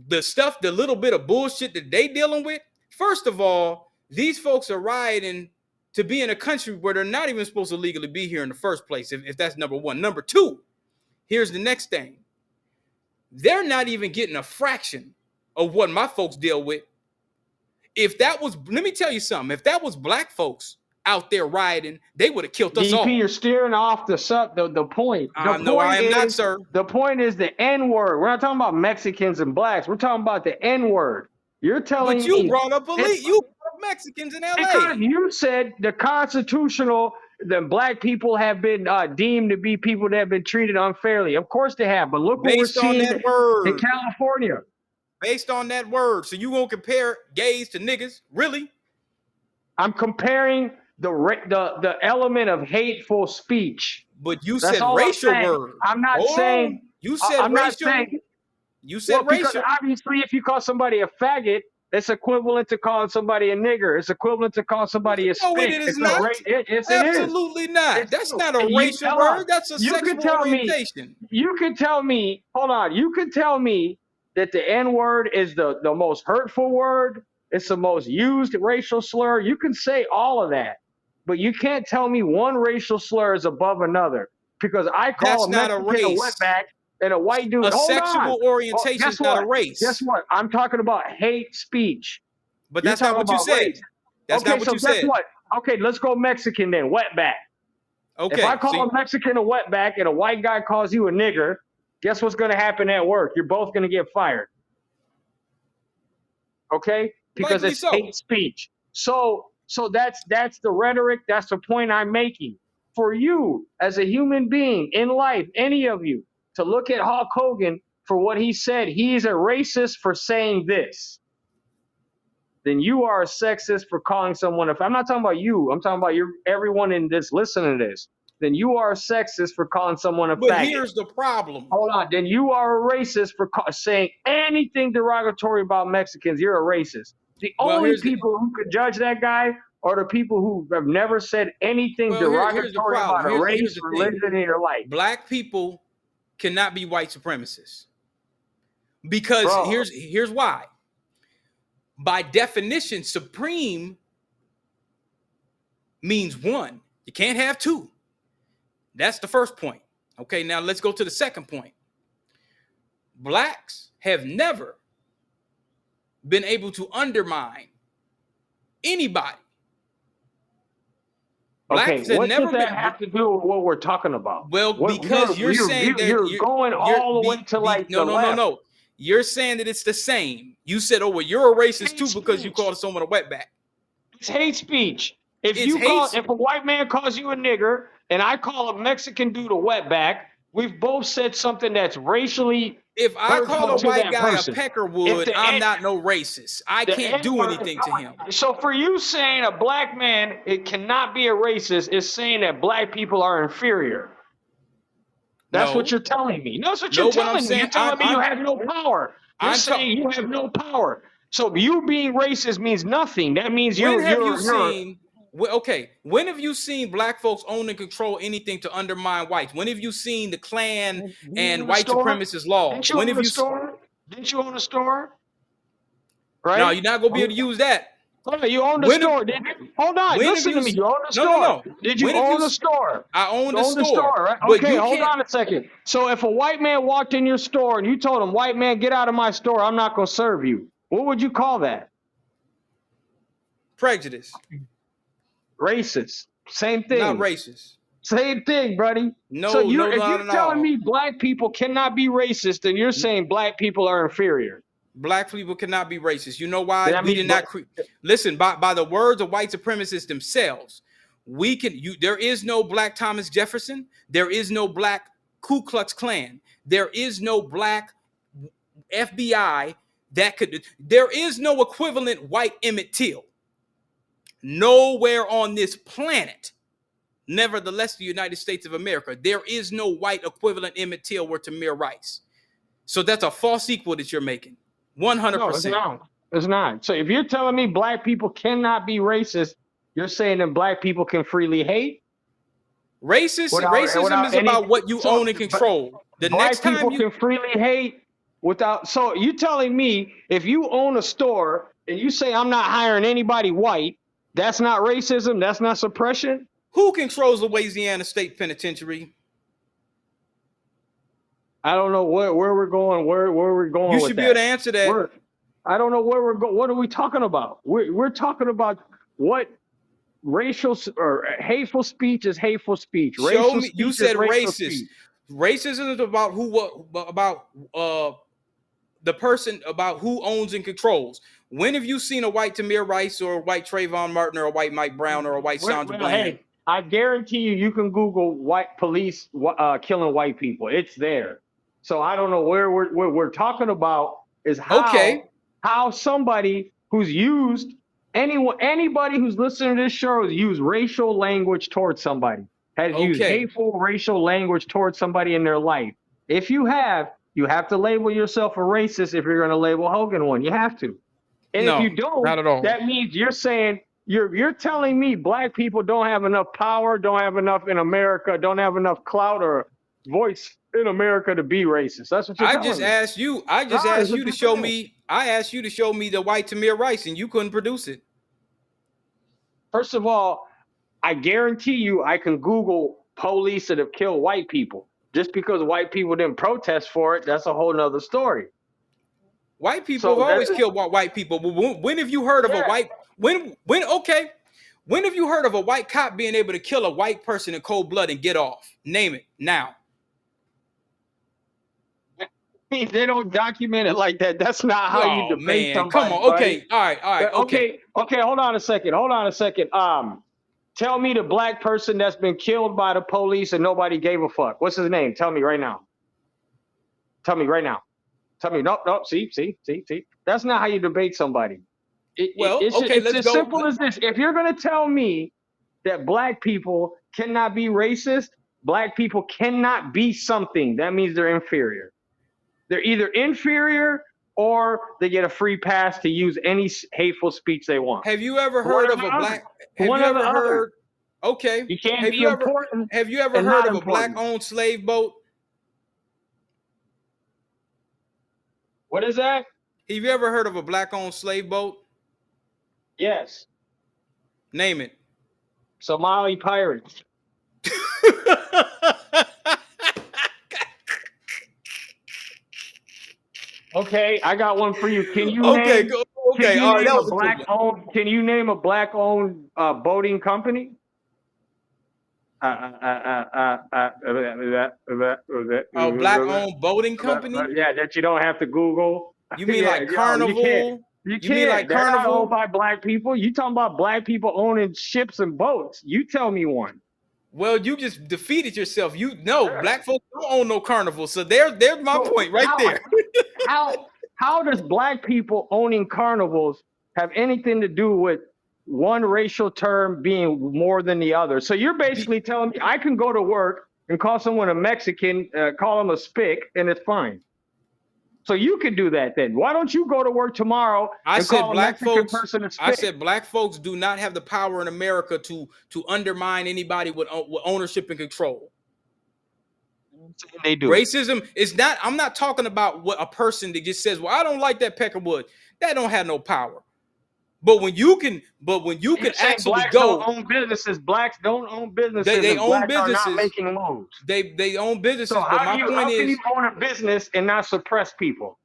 The stuff, the little bit of bullshit that they dealing with. First of all, these folks are rioting to be in a country where they're not even supposed to legally be here in the first place. If that's number one. Number two, here's the next thing. They're not even getting a fraction of what my folks deal with. If that was, let me tell you something. If that was black folks out there rioting, they would have killed us DP, all. you're steering off the point. No, I am not, sir. The point is the N word. We're not talking about Mexicans and blacks. We're talking about the N word. You're But telling you me brought up you brought up Mexicans in because LA. you said the constitutional that black people have been deemed to be people that have been treated unfairly. Of course they have, but look what we're Based on seeing that in word. California. Based on that word. So you gonna compare gays to niggas? Really? I'm comparing the element of hateful speech. But you That's said all I'm racial saying. words. I'm not Hold saying on. You said I'm not racial. saying You well said because racial. obviously if you call somebody a faggot, it's equivalent to calling somebody a nigger. It's equivalent to calling somebody a No, it spick. is not. Yes, it is. Absolutely not. It's That's true. not a And you racial hold on. word. That's a You could sexual tell me. orientation. You could tell me. Hold on. You could tell me that the N word is the most hurtful word. It's the most used racial slur. You can say all of that, but you can't tell me one racial slur is above another because I call That's a not a Mexican a race. wetback and a white dude. A Hold on. sexual Well, orientation guess is not a what? Guess race. what? I'm talking about hate speech. But You're that's not talking what you about said. race. That's Okay, not what so you guess said. what? Okay, let's go Mexican then. Wetback. If I Okay. call a Mexican a wetback and a white guy calls you a nigger, guess what's going to happen at work? You're both going to get fired. Okay? Because Likely it's so. hate speech. So that's the rhetoric. That's the point I'm making. For you as a human being in life, any of you, to look at Hulk Hogan for what he said, he's a racist for saying this. Then you are a sexist for calling someone. If I'm not talking about you, I'm talking about everyone in this listening to this. Then you are a sexist for calling someone a But faggot. here's the problem. Hold on. Then you are a racist for saying anything derogatory about Mexicans. You're a racist. The Well, only people who could judge that guy or the people who have never said anything Well, here's the derogatory problem. about a Here's race, the thing. religion in your life? Black people cannot be white supremacists because Bro, here's why. By definition, supreme means one. You can't have two. That's the first point. Okay, now let's go to the second point. Blacks have never been able to undermine anybody. okay, Blacks have what does never that been. have to do with what we're talking about? Well, What because you're saying that you're going all the way to like no, the no, no, left. no. You're saying that it's the same. You said, "Oh, well, you're a racist Hate too because you speech. called someone a wetback." It's hate speech. If It's hate. if a white man calls you a nigger and I call a Mexican dude a wetback, we've both said something that's racially If I call hurtful a to white that guy a person. If peckerwood, I'm not no racist. I the can't do N-word, anything to him. so for you saying a black man it cannot be a racist is saying that black people are inferior. That's what No, you're telling me. No, that's what you're no. What I'm telling me. You're saying, telling me you have no power. You're I'm talking. saying you have no power. So you being racist means nothing. That means When have you you're seen? Okay, when have you seen black folks own and control anything to undermine whites? When have you seen the Klan you and own a white store? supremacist Didn't laws? you When own have a you? store? Didn't you own a store? No, Right? you're not gonna be able to use that. Oh, you owned a When have store, didn't you? Hold on, when have listen you? to me. You owned a No, no, store. no. Did you When have you? own a store? I You owned a owned a store, store, right? but Okay, you hold can't. on a second. So if a white man walked in your store and you told him, white man, get out of my store, I'm not going to serve you, what would you call that? Prejudice, Racist. Same not thing. racist. Same thing, buddy. So No, no, if not you're at telling all. me black people cannot be racist, then you're saying black people are inferior. Black people cannot be racist. You know why? That We means did not listen by the words of white supremacists themselves. We can. There is no black Thomas Jefferson. There is no black Ku Klux Klan. There is no black FBI that could. There is no equivalent white Emmett Till. Nowhere on this planet. Nevertheless, the United States of America, there is no white equivalent Emmett Till or Tamir Rice. So that's a false equal that you're making. no, it's 100%. not. It's not. So if you're telling me black people cannot be racist, you're saying that black people can freely hate Racism without is any. about what you So own and control. The next black time people you can freely hate without. So you telling me if you own a store and you say I'm not hiring anybody white, that's not racism. That's not suppression. who controls Louisiana State Penitentiary? I don't know where we're going. Where we're You going with should be able to that. answer that. I don't know where we're going. What are we talking about? We're talking about what racial or hateful speech is hateful speech. Show Racial me. You speech is said racial racist. speech. Racism is about about the person, about who owns and controls. When have you seen a white Tamir Rice or a white Trayvon Martin or a white Mike Brown or a white Sandra Bland? Hey, I guarantee you can Google white police killing white people. It's there. So I don't know where we're talking about is Okay. how somebody who's used anybody who's listening to this show has used racial language towards somebody, has used Okay. hateful racial language towards somebody in their life. If you have to label yourself a racist if you're going to label Hogan one. You have to. And if No, you don't, not at all. that means you're saying you're telling me black people don't have enough power, don't have enough in America, don't have enough clout or voice in America to be racist. That's what you're I telling just me. asked you. I just No, that's asked what you to you're show saying. me. I asked you to show me the white Tamir Rice, and you couldn't produce it. First of all, I guarantee you I can Google police that have killed white people. Just because white people didn't protest for it, that's a whole nother story. White people have So always killed white people. But when have you heard of a yeah. white okay? When have you heard of a white cop being able to kill a white person in cold blood and get off? Name it now. They don't document it like that. That's not how you Oh debate man, come somebody, on. buddy. Okay, all right, okay. Okay, hold on a second. Tell me the black person that's been killed by the police and nobody gave a fuck. What's his name? Tell me right now. Tell me right now. Tell me. Nope. See. That's not how you debate somebody. Well, okay, It's let's as go. simple as this. If you're going to tell me that black people cannot be racist, black people cannot be something, that means they're inferior. They're either inferior or they get a free pass to use any hateful speech they want. Have you ever One heard or of the a other. black? Have One you or the ever other. heard? Okay. You can't Have be you ever important have you ever and heard not of a important. black-owned slave boat? What is that? Have you ever heard of a black-owned slave boat? Yes. Name it. Somali pirates. Okay, I got one for you. Can you Okay, name? go. Can Okay, you all right, name that a was a good black one. owned? Can you name a black owned boating company? Yeah, A black-owned boating company? that you don't have to Google. You mean Yeah, like yo, you can't. Carnival? You You mean like can't. They're not owned Carnival? by black people. You talking about black people owning ships and boats? You tell me one. Well, you just defeated yourself. You know, black folks don't own no Carnival, so there's my So point right there. how does black people owning carnivals have anything to do with one racial term being more than the other? So you're basically telling me I can go to work and call someone a Mexican, call them a spick, and it's fine. So you can do that then. Why don't you go to work tomorrow I and said call a black Mexican folks. person a I spick? said black folks do not have the power in America to undermine anybody with ownership and control. They do. Racism is not. I'm not talking about what a person that just says, "Well, I don't like that Peckerwood." That don't have no power. But when you can actually blacks go, don't own businesses. Blacks don't own businesses, they and own blacks are not businesses. making moves. They own So businesses. But my point how can you is, own a business and not suppress people?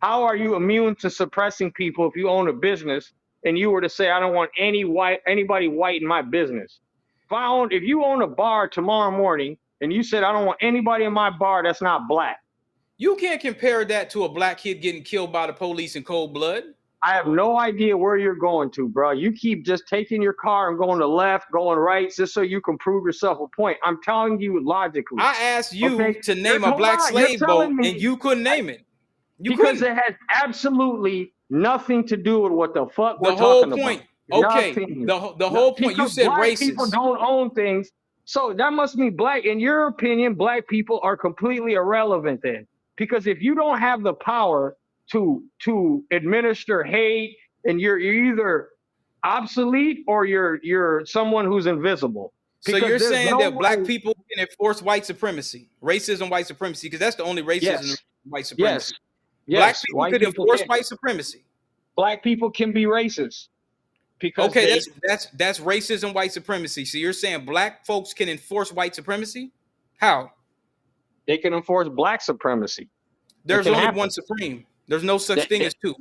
How are you immune to suppressing people if you own a business and you were to say, I don't want anybody white in my business? If you own a bar tomorrow morning and you said, I don't want anybody in my bar that's not black, you can't compare that to a black kid getting killed by the police in cold blood. I have no idea where you're going to, bro. You keep just taking your car and going to left, going right, just so you can prove yourself a point. I'm telling you logically. I asked you to name a Hold black on. You're slave boat, telling me and you couldn't name it. You because couldn't. it has absolutely nothing to do with what the fuck we're The whole talking about. point. Okay. Nothing. The whole point. You Because said black people racist. don't own things. So that must mean black, in your opinion, black people are completely irrelevant then. Because if you don't have the power to administer hate, and you're either obsolete or you're someone who's invisible. So Because you're there's saying no that black way. people can enforce white supremacy, racism, white supremacy, because that's the only racism, Yes. white supremacy. Yes. Black Yes. people White could people enforce can. white supremacy. Black people can be racist because Okay, that's racism, white supremacy. So you're saying black folks can enforce white supremacy? How? they can enforce black supremacy. There's can only happen. one supreme. There's no such thing as two.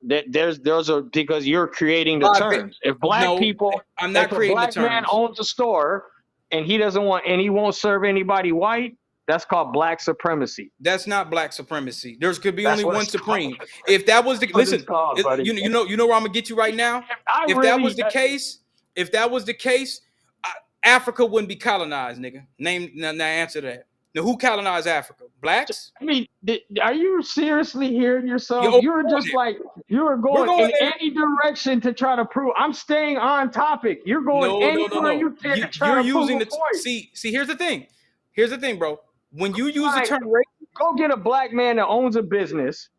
Those are because you're creating the Uh, terms. If black no, people, I'm not if a creating the black man terms. owns a store and he won't serve anybody white, that's called black supremacy. That's not black supremacy. There's could be That's only what one it's called. supreme. If that was the That's what it's listen, called, buddy. you know where I'm gonna get you right now. If that was the case, Africa wouldn't be colonized, nigga. Now answer that. Now who colonized Africa? Blacks? I mean, are you seriously hearing yourself? Yo, You're just like you were we're going going in there. any direction to try to prove. I'm staying on topic. You're going anywhere you can to try You're to prove using a point. see. Here's the thing. Here's the thing, bro. When you use the term race, go get a black man that owns a business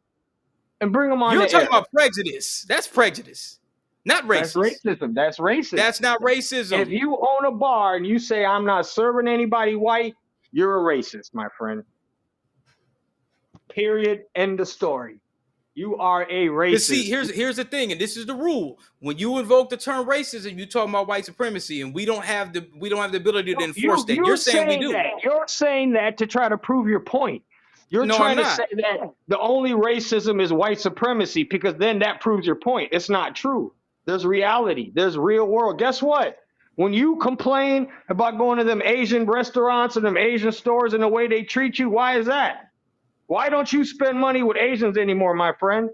and bring him on you're the talking air. about prejudice. That's prejudice, not racist. That's racism. That's racism. That's not racism. If you own a bar and you say I'm not serving anybody white, you're a racist, my friend. Period. End of story. You are a racist. But see, here's the thing, and this is the rule. When you invoke the term racism, you're talking about white supremacy, and we don't have the ability to enforce that. You're saying we do. You're saying that to try to prove your point. You're trying to say that the only racism is white supremacy because then that proves your point. It's not true. There's reality. There's real world. Guess what? When you complain about going to them Asian restaurants and them Asian stores and the way they treat you, why is that? Why don't you spend money with Asians anymore, my friend?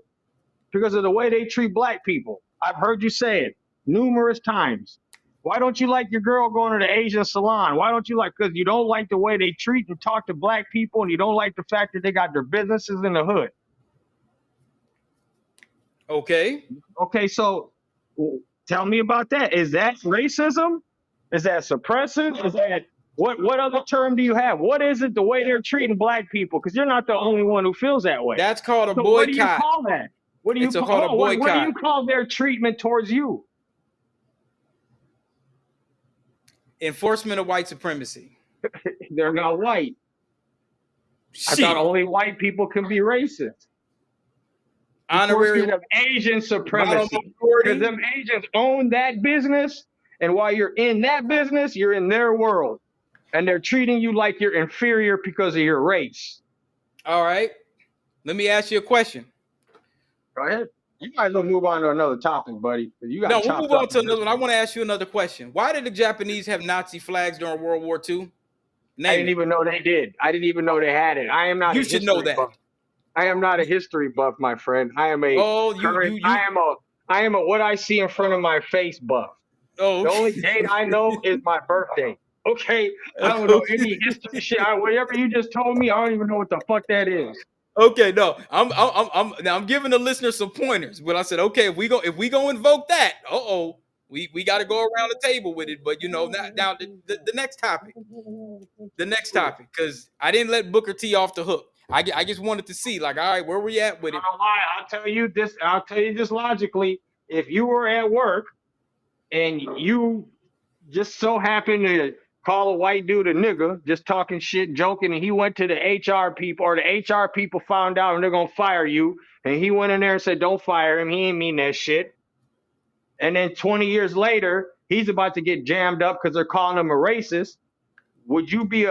Because of the way they treat black people. I've heard you say it numerous times. Why don't you like your girl going to the Asian salon? Why don't you like, because you don't like the way they treat and talk to black people, and you don't like the fact that they got their businesses in the hood. Okay. Okay, so tell me about that. Is that racism? Is that suppressive? Is that What other term do you have? What is it the way they're treating black people? Because you're not the only one who feels that way. That's called a So what do you boycott. call that? What do you It's call? called a What do boycott. you call their treatment towards you? Enforcement of white supremacy. They're not white. I thought Shit. only white people can be racist. Honorary Enforcement of Asian supremacy. Because minority. them Asians own that business, and while you're in that business, you're in their world. And they're treating you like you're inferior because of your race. All right. Let me ask you a question. Go ahead. You might as well move on to another topic, buddy. You got No, we'll chopped move up. on to another one. I want to ask you another question. Why did the Japanese have Nazi flags during World War II? I didn't even know they did. I didn't even know they had it. I am not You a should history know that. buff. I am not a history buff, my friend. I am a I am a what I see in front of my face buff. Oh, The only date I know is my birthday. Okay, I don't know any history shit. Whatever you just told me, I don't even know what the fuck that is. Okay, no, I'm giving the listener some pointers. But I said, okay, if we go invoke that, we got to go around the table with it. But now the next topic, because I didn't let Booker T off the hook. I just wanted to see, like, all right, where we at with it. I'll tell you this logically. If you were at work and you just so happened to call a white dude a nigga, just talking shit, joking, and he went to the HR people, or the HR people found out and they're gonna fire you, and he went in there and said, "Don't fire him. He ain't mean that shit." And then 20 years later, he's about to get jammed up because they're calling him a racist. Would you be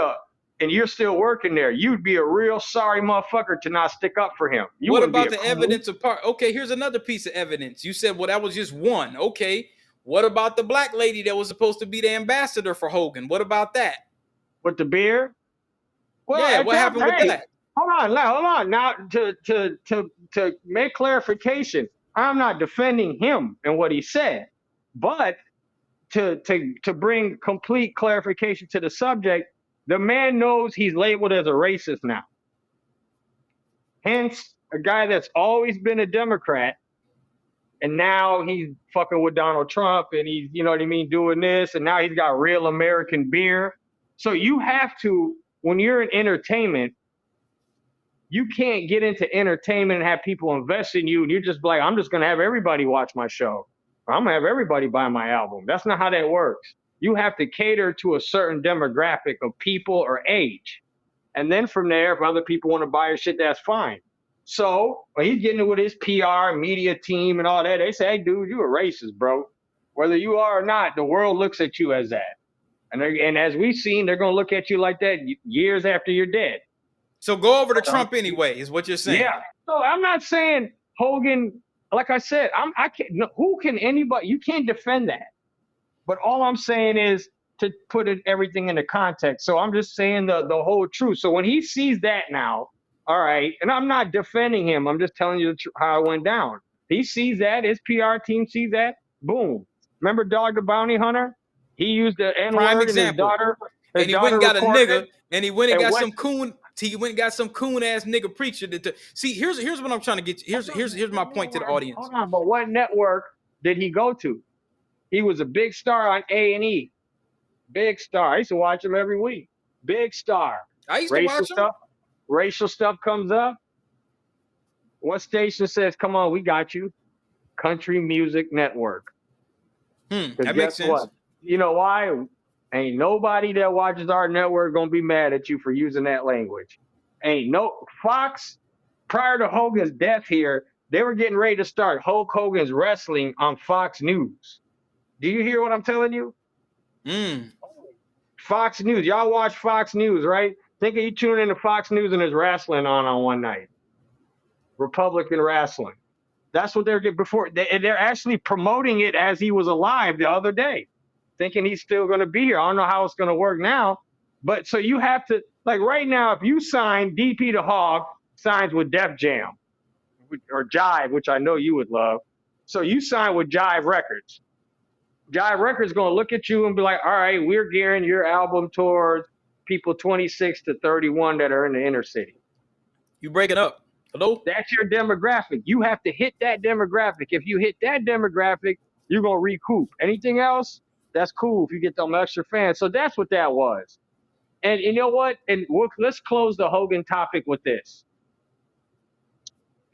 and you're still working there, you'd be a real sorry motherfucker to not stick up for him. What about the evidence apart? Okay, here's another piece of evidence. You said, well, that was just one. Okay. What about the black lady that was supposed to be the ambassador for Hogan? What about that? With the beer? Well, yeah, what happened with that? Hold on. Now, to make clarification, I'm not defending him and what he said, but to bring complete clarification to the subject, the man knows he's labeled as a racist now. Hence, a guy that's always been a Democrat, and now he's fucking with Donald Trump, and he's, you know what I mean, doing this, and now he's got real American beer. So you have to, when you're in entertainment, you can't get into entertainment and have people invest in you, and you're just like, I'm just going to have everybody watch my show. I'm going to have everybody buy my album. That's not how that works. You have to cater to a certain demographic of people or age. And then from there, if other people want to buy your shit, that's fine. So when he's getting it with his PR, media team, and all that, they say, hey, dude, you a racist, bro. Whether you are or not, the world looks at you as that. And as we've seen, they're going to look at you like that years after you're dead. So go over to Trump anyway, is what you're saying. Yeah. So I'm not saying Hogan, like I said, I can't, who can anybody, you can't defend that. But all I'm saying is to put everything into context. So I'm just saying the whole truth. So when he sees that now, all right, and I'm not defending him, I'm just telling you how it went down. He sees that, his PR team sees that, boom. Remember Dog the Bounty Hunter? He used the N-word and his daughter. And he went and got a nigga, and he went and got some coon. He went and got some coon ass nigga preacher to see. Here's what I'm trying to get. Here's my point to the audience. Hold on, but what network did he go to? He was a big star on A&E. Big star. I used to watch him every week. Big star. I used to watch him. Racial stuff comes up. What station says, "Come on, we got you"? Country Music Network. That makes sense. What? You know why? Ain't nobody that watches our network gonna be mad at you for using that language. Ain't no Fox. Prior to Hogan's death here, they were getting ready to start Hulk Hogan's wrestling on Fox News. Do you hear what I'm telling you? Fox News. Y'all watch Fox News, right? Think of you tuning into Fox News and there's wrestling on one night. Republican wrestling. That's what they're getting before. They're actually promoting it as he was alive the other day, thinking he's still going to be here. I don't know how it's going to work now. But so you have to, like right now, if you sign DP the Hog, signs with Def Jam or Jive, which I know you would love. So you sign with Jive Records. Jive Records going to look at you and be like, all right, we're gearing your album towards people 26 to 31 that are in the inner city. You break it up. Hello? That's your demographic. You have to hit that demographic. If you hit that demographic, you're going to recoup. Anything else, that's cool if you get them extra fans. So that's what that was. And you know what? And let's close the Hogan topic with this.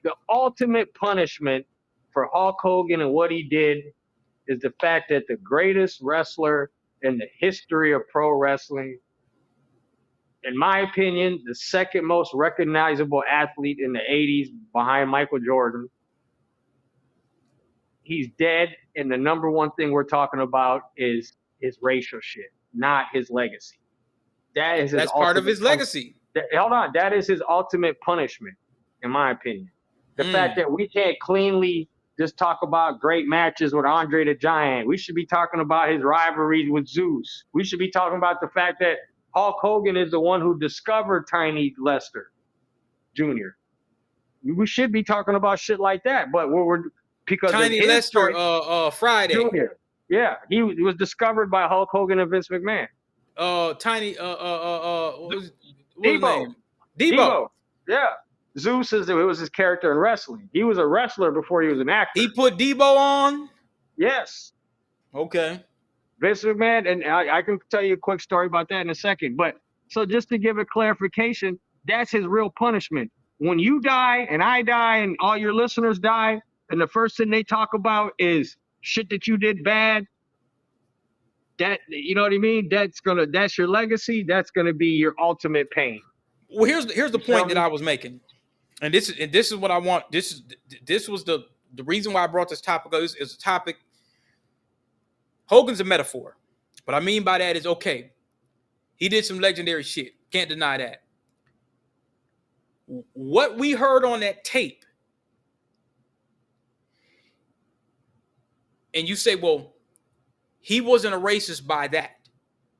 The ultimate punishment for Hulk Hogan and what he did is the fact that the greatest wrestler in the history of pro wrestling, in my opinion, the second most recognizable athlete in the 80s behind Michael Jordan, he's dead. And the number one thing we're talking about is his racial shit, not his legacy. That is his That's part of ultimate his legacy. hold on. That is his ultimate punishment, in my opinion. The fact Mm. that we can't cleanly just talk about great matches with Andre the Giant. We should be talking about his rivalries with Zeus. We should be talking about the fact that Hulk Hogan is the one who discovered Tiny Lester Jr. We should be talking about shit like that. But we're because of Tiny his Lester, story, Friday. Jr. Yeah, he was discovered by Hulk Hogan and Vince McMahon. Tiny, what was his Debo. name? Debo. Yeah. Zeus it was his character in wrestling. He was a wrestler before he was an actor. He put Debo on? Yes. Okay. Vince McMahon, and I can tell you a quick story about that in a second. But so just to give a clarification, that's his real punishment. When you die and I die and all your listeners die, and the first thing they talk about is shit that you did bad, that you know what I mean? That's your legacy. That's gonna be your ultimate pain. Well, here's the point that I was making, and this is what I want. This was the reason why I brought this topic. Is a topic. Hogan's a metaphor. What I mean by that is, okay, he did some legendary shit. Can't deny that. What we heard on that tape, and you say, well, he wasn't a racist by that.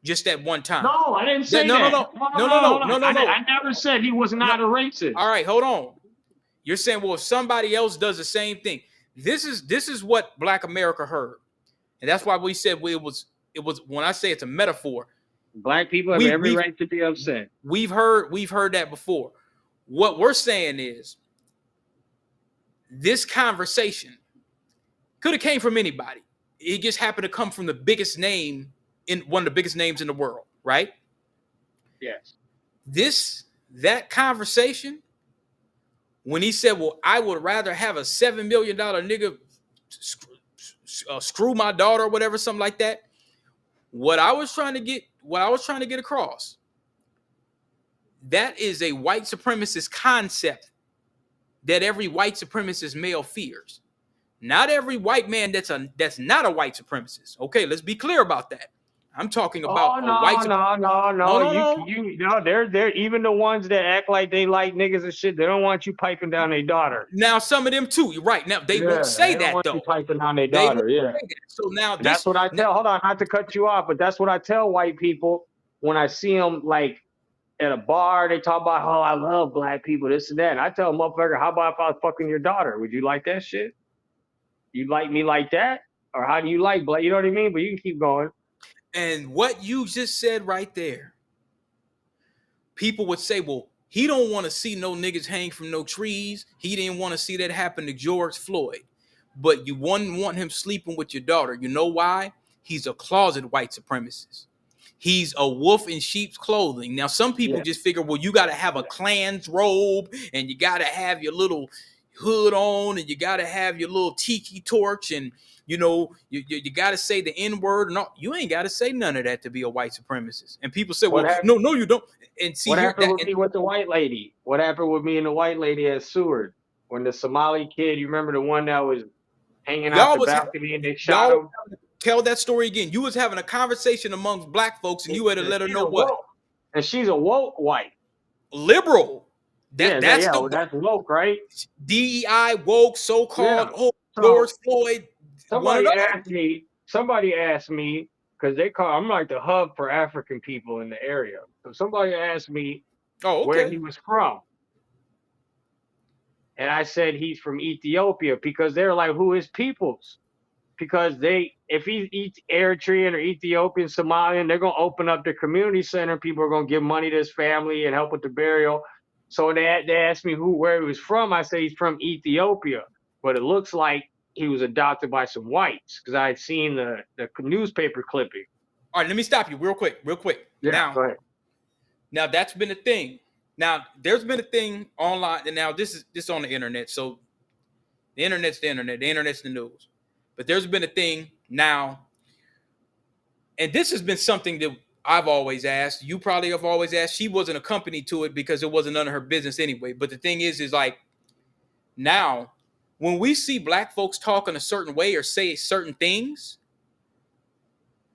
Just that one time. No, I didn't say no, that. No. I never said he was not a racist. All right, hold on. You're saying, well, if somebody else does the same thing, this is what Black America heard, and that's why we said it was. When I say it's a metaphor, Black people have every right to be upset. We've heard that before. What we're saying is, this conversation could have came from anybody. It just happened to come from the biggest name in one of the biggest names in the world, right? Yes. That conversation, when he said, well, I would rather have a $7 million nigga screw my daughter or whatever, something like that. What I was trying to get across, that is a white supremacist concept that every white supremacist male fears. Not every white man that's not a white supremacist. Okay, let's be clear about that. I'm talking about No. They're even the ones that act like they like niggas and shit. They don't want you piping down their daughter. Now some of them too. You're right. Now they won't say that though. You piping down their daughter. Yeah. So now that's what I tell. Hold on, not to cut you off, but that's what I tell white people when I see them like at a bar. They talk about, oh, I love Black people, this and that. And I tell them, motherfucker, how about if I was fucking your daughter? Would you like that shit? You like me like that? Or how do you like Black? You know what I mean? But you can keep going. And what you just said right there, people would say, well, he don't want to see no niggas hang from no trees. He didn't want to see that happen to George Floyd. But you wouldn't want him sleeping with your daughter. You know why? He's a closet white supremacist. He's a wolf in sheep's clothing. Now, some people just figure, well, you got to have a Klan's robe and you got to have your little hood on and you got to have your little tiki torch and you know, you got to say the N-word. No, you ain't got to say none of that to be a white supremacist. And people say, well, no, you don't. And see, what happened with me with the white lady? What happened with me and the white lady at Seward? When the Somali kid, you remember the one that was hanging out the balcony and they shot him? Tell that story again. You was having a conversation amongst Black folks and you had to let her know what? And she's a woke white. Liberal. That's woke, right? DEI, woke, so-called, George Floyd. Somebody asked me, because I'm like the hub for African people in the area. So somebody asked me where he was from. And I said he's from Ethiopia because they're like, who is peoples? Because if he's Eritrean or Ethiopian, Somalian, they're going to open up the community center. People are going to give money to his family and help with the burial. So they asked me where he was from. I say he's from Ethiopia, but it looks like he was adopted by some whites because I had seen the newspaper clipping. All right, let me stop you real quick. Yeah, now, go ahead. Now that's been a thing. Now there's been a thing online, and now this on the internet. So the internet's the internet. The internet's the news. But there's been a thing now, and this has been something that I've always asked. You probably have always asked. She wasn't a company to it because it wasn't none of her business anyway. But the thing is like now, when we see black folks talking a certain way or say certain things,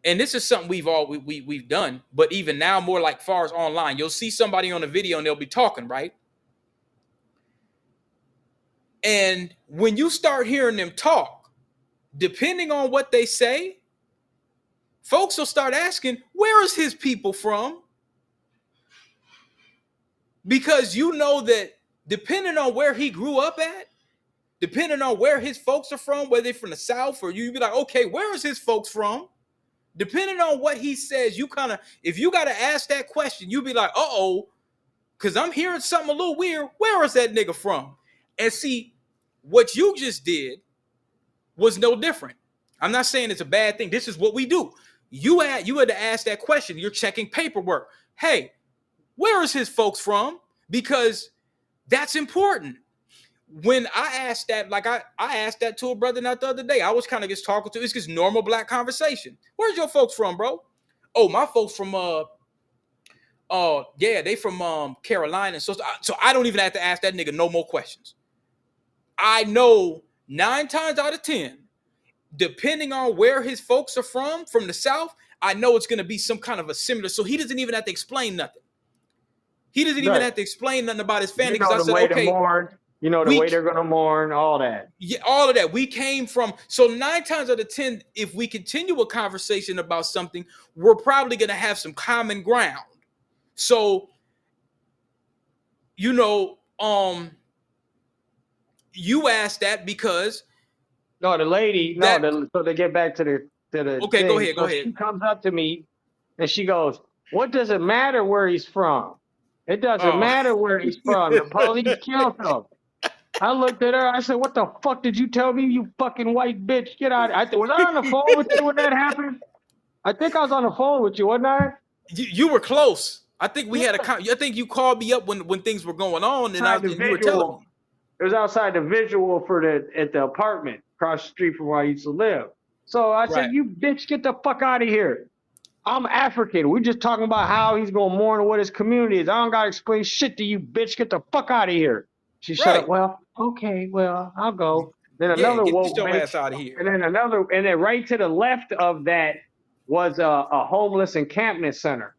and this is something we've done, but even now more like far as online, you'll see somebody on a video and they'll be talking, right? And when you start hearing them talk, depending on what they say, folks will start asking, where is his people from? Because you know that depending on where he grew up at, depending on where his folks are from, whether they're from the South or you be like, okay, where is his folks from? Depending on what he says, you kind of, if you got to ask that question, you be like, uh-oh, because I'm hearing something a little weird. Where is that nigga from? And see, what you just did was no different. I'm not saying it's a bad thing. This is what we do. You had to ask that question. You're checking paperwork. Hey, where is his folks from? Because that's important. When I asked that, like I asked that to a brother not the other day. I was kind of just talking to, it's just normal black conversation. Where's your folks from, bro? Oh, my folks from yeah, they from Carolina. So I don't even have to ask that nigga no more questions. I know 9 times out of 10, depending on where his folks are from the South, I know it's gonna be some kind of a similar. So he doesn't even have to explain nothing. He doesn't even have to explain nothing about his family because I said, okay, the way they're gonna mourn, all that. Yeah, all of that. We came from, so 9 times out of 10, if we continue a conversation about something, we're probably gonna have some common ground. So, you know, you asked that because no, the lady, so they get back to the okay, thing. go ahead. She comes up to me and she goes, "What does it matter where he's from? It doesn't matter where he's from. The police killed him." I looked at her. I said, "What the fuck did you tell me, you fucking white bitch? Get out!" Was I on the phone with you when that happened? I think I was on the phone with you, wasn't I? You were close. I think we had I think you called me up when things were going on, and you were telling me. It was outside the visual at the apartment across the street from where I used to live. So I said, "You bitch, get the fuck out of here. I'm African. We're just talking about how he's gonna mourn what his community is. I don't gotta explain shit to you, bitch. Get the fuck out of here." She shut up. Well, okay, well, I'll go. Then another woke bitch, out of here. And then right to the left of that was a homeless encampment center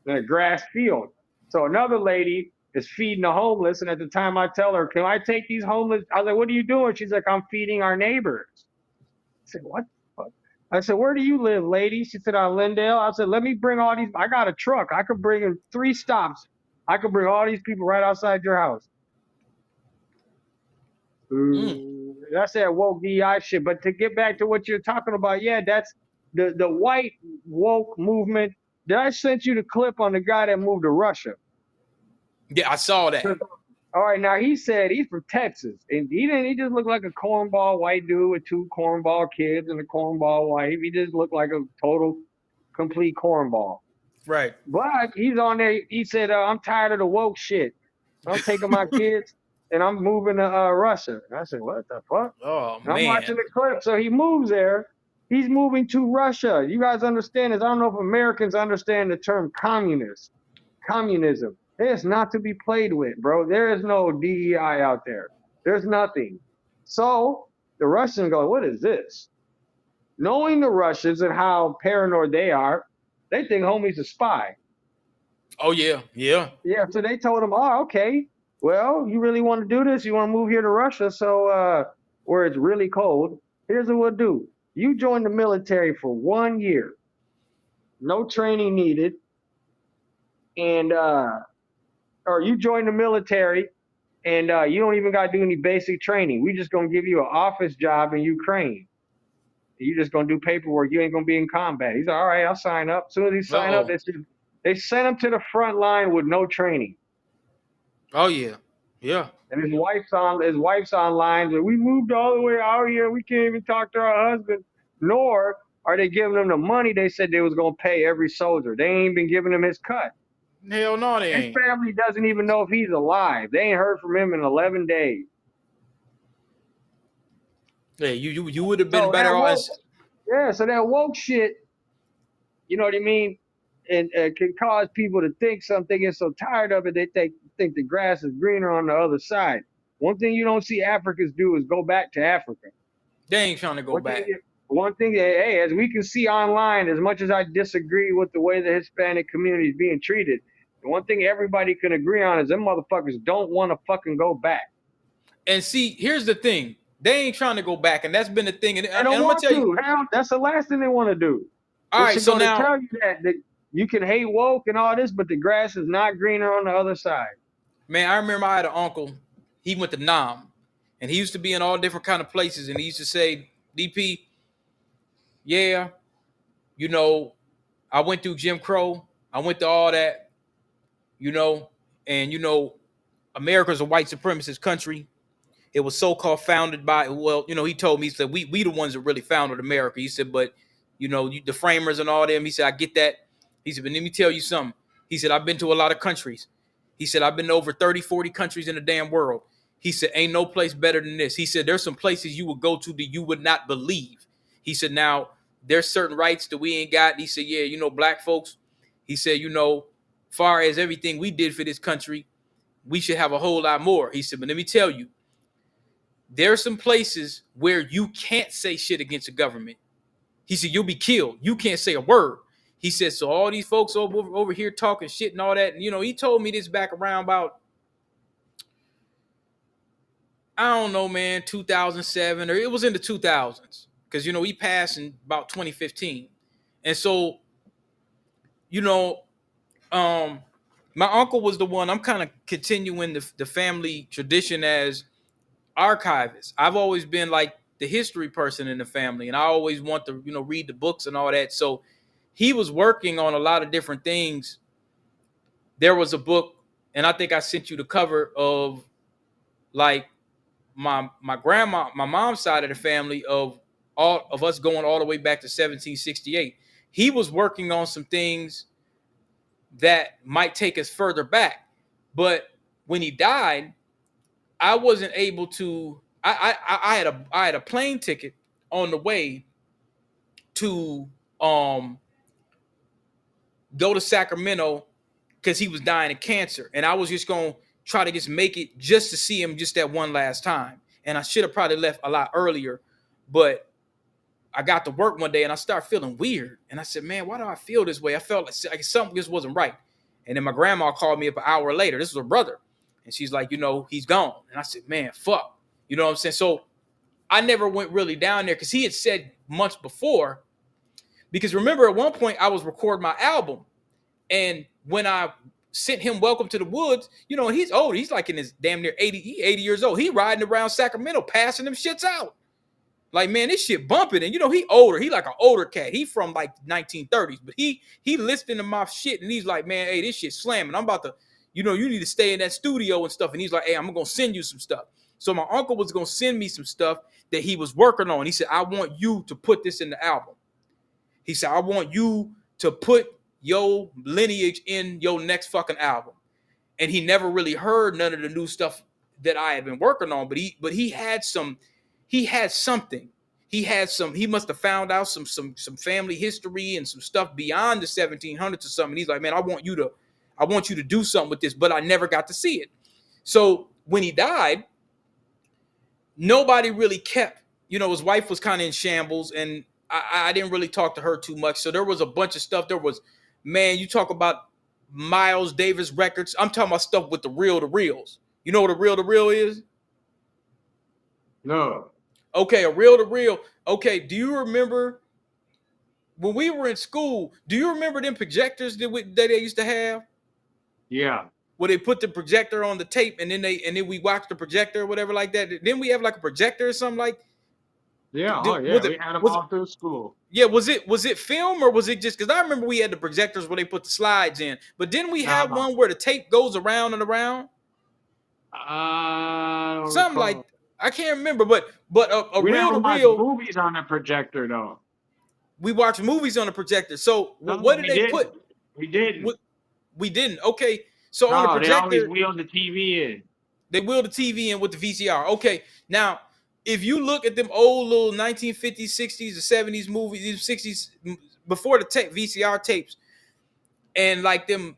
in a grass field. So another lady is feeding the homeless, and at the time I tell her, "Can I take these homeless?" I was like, "What are you doing?" She's like, "I'm feeding our neighbors." I said, "What the fuck?" I said, "Where do you live, lady?" She said, "On Lindale." I said, "Let me bring all these. I got a truck. I could bring in 3 stops. I could bring all these people right outside your house." That's that woke DI shit. But to get back to what you're talking about, yeah, that's the white woke movement. Did I send you the clip on the guy that moved to Russia? Yeah, I saw that. All right, now he said he's from Texas, and he just looked like a cornball white dude with 2 cornball kids and a cornball wife. He just looked like a total, complete cornball. Right. But he's on there. He said, "I'm tired of the woke shit. I'm taking my kids and I'm moving to Russia." And I said, "What the fuck?" Oh, man. I'm watching the clip. So he moves there. He's moving to Russia. You guys understand this? I don't know if Americans understand the term communism. It's not to be played with, bro. There is no DEI out there. There's nothing. So the Russians go, "What is this?" Knowing the Russians and how paranoid they are, they think homie's a spy. Oh, yeah. Yeah. Yeah, so they told him, "Oh, okay. Well, you really want to do this? You want to move here to Russia, so where it's really cold. Here's what we'll do. You join the military for 1 year. No training needed. And or you join the military and you don't even got to do any basic training. We just going to give you an office job in Ukraine. You just going to do paperwork. You ain't going to be in combat." He's like, "All right, I'll sign up." As soon as he signed up, they sent him to the front line with no training. Oh, yeah. Yeah. And his wife's online. "We moved all the way out here. We can't even talk to our husband." Nor are they giving him the money they said they was going to pay every soldier. They ain't been giving him his cut. Hell no, they His ain't. family doesn't even know if he's alive. They ain't heard from him in 11 days. Yeah, you would have been So better that off woke, as yeah. So that woke shit, you know what I mean, and can cause people to think something. They get so tired of it, they think the grass is greener on the other side. One thing you don't see Africans do is go back to Africa. they ain't trying to go One thing, back. one thing, hey, as we can see online, as much as I disagree with the way the Hispanic community is being treated, the one thing everybody can agree on is them motherfuckers don't want to fucking go back. And see, here's the thing: they ain't trying to go back, and that's been the thing. They And don't I'm gonna want tell you. to. Hell, that's the last thing they want to do. All Which right, should so go to now, tell you that you can hate woke and all this, but the grass is not greener on the other side. man, I remember I had an uncle. He went to Nam, and he used to be in all different kind of places, and he used to say, "DP, yeah, you know, I went through Jim Crow. I went to all that, you know, and America's a white supremacist country. It was so-called founded by, well, he told me, he said, we the ones that really founded America. He said, but the framers and all them, he said, I get that. He said, but let me tell you something. He said, I've been to a lot of countries. He said, I've been to over 30, 40 countries in the damn world. He said, ain't no place better than this. He said, there's some places you would go to that you would not believe. He said, now there's certain rights that we ain't got. He said, yeah, black folks. He said, far as everything we did for this country, we should have a whole lot more. He said, but let me tell you, there are some places where you can't say shit against the government. He said, you'll be killed. You can't say a word. He said, so all these folks over here talking shit and all that. And, he told me this back around about, I don't know, man, 2007, or it was in the 2000s. Because, he passed in about 2015. And so, you know, um, my uncle was the one, I'm kind of continuing the family tradition as archivist. I've always been like the history person in the family, and I always want to, read the books and all that. So he was working on a lot of different things. There was a book, and I think I sent you the cover of like my grandma, my mom's side of the family, of all of us going all the way back to 1768. He was working on some things that might take us further back, but when he died, I wasn't able to. I had a plane ticket on the way to go to Sacramento because he was dying of cancer, and I was just gonna try to just make it just to see him just that one last time. And I should have probably left a lot earlier, but I got to work one day and I started feeling weird. And I said, "Man, why do I feel this way?" I felt like something just wasn't right. And then my grandma called me up an hour later. This was her brother, and she's like, "He's gone." And I said, "Man, fuck." You know what I'm saying? So I never went really down there because he had said months before. Because remember, at one point I was recording my album, and when I sent him "Welcome to the Woods," he's old. He's like in his damn near 80 years old. He riding around Sacramento passing them shits out. Like, man, this shit bumping. And he older. He like an older cat. He from like 1930s. But he listening to my shit, and he's like, man, hey, this shit slamming. I'm about to, you need to stay in that studio and stuff. And he's like, hey, I'm gonna send you some stuff. So my uncle was gonna send me some stuff that he was working on. He said, I want you to put this in the album. He said, I want you to put your lineage in your next fucking album. And he never really heard none of the new stuff that I had been working on, but he had something. He must have found out some family history and some stuff beyond the 1700s or something. He's like, man, I want you to do something with this, but I never got to see it. So when he died, nobody really kept, his wife was kind of in shambles, and I didn't really talk to her too much. So there was a bunch of stuff. There was, man, you talk about Miles Davis records. I'm talking about stuff with the reel-to-reels. You know what a reel-to-reel is? No. Okay, a reel-to-reel. Okay, do you remember when we were in school? Do you remember them projectors that they used to have? Yeah. Where they put the projector on the tape, and then we watch the projector or whatever like that. Then we have like a projector or something like. Yeah. Oh, yeah. We had them all through school. Yeah, was it film, or was it just because I remember we had the projectors where they put the slides in, but didn't we have one where the tape goes around and around? I don't Something recall. like, I can't remember, but a We reel never to watched reel. movies on the projector though. We watch movies on the projector. So No, what did we they put? didn't. We didn't. What, We didn't. Okay, so on the No, they always projector, wheel the TV in. they wheel the TV in with the VCR. Okay, now if you look at them old little 1950s, 60s, or 70s movies, these 60s before the VCR tapes, and like them,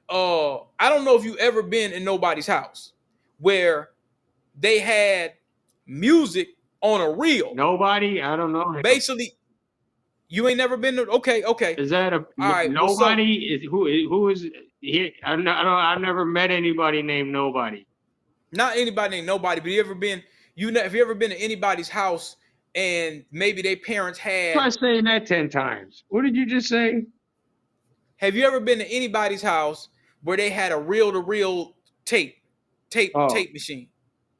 I don't know if you ever been in nobody's house where they had music on a reel. Nobody? I don't know him. Basically, you ain't never been to. Okay, okay, Is that a all right. Well, so nobody? Is who is here? I've never met anybody named Nobody. not anybody named nobody, but you ever been? Have you ever been to anybody's house and maybe their parents Try had? saying that 10 times. What did you just say? Have you ever been to anybody's house where they had a reel-to-reel Oh. tape machine?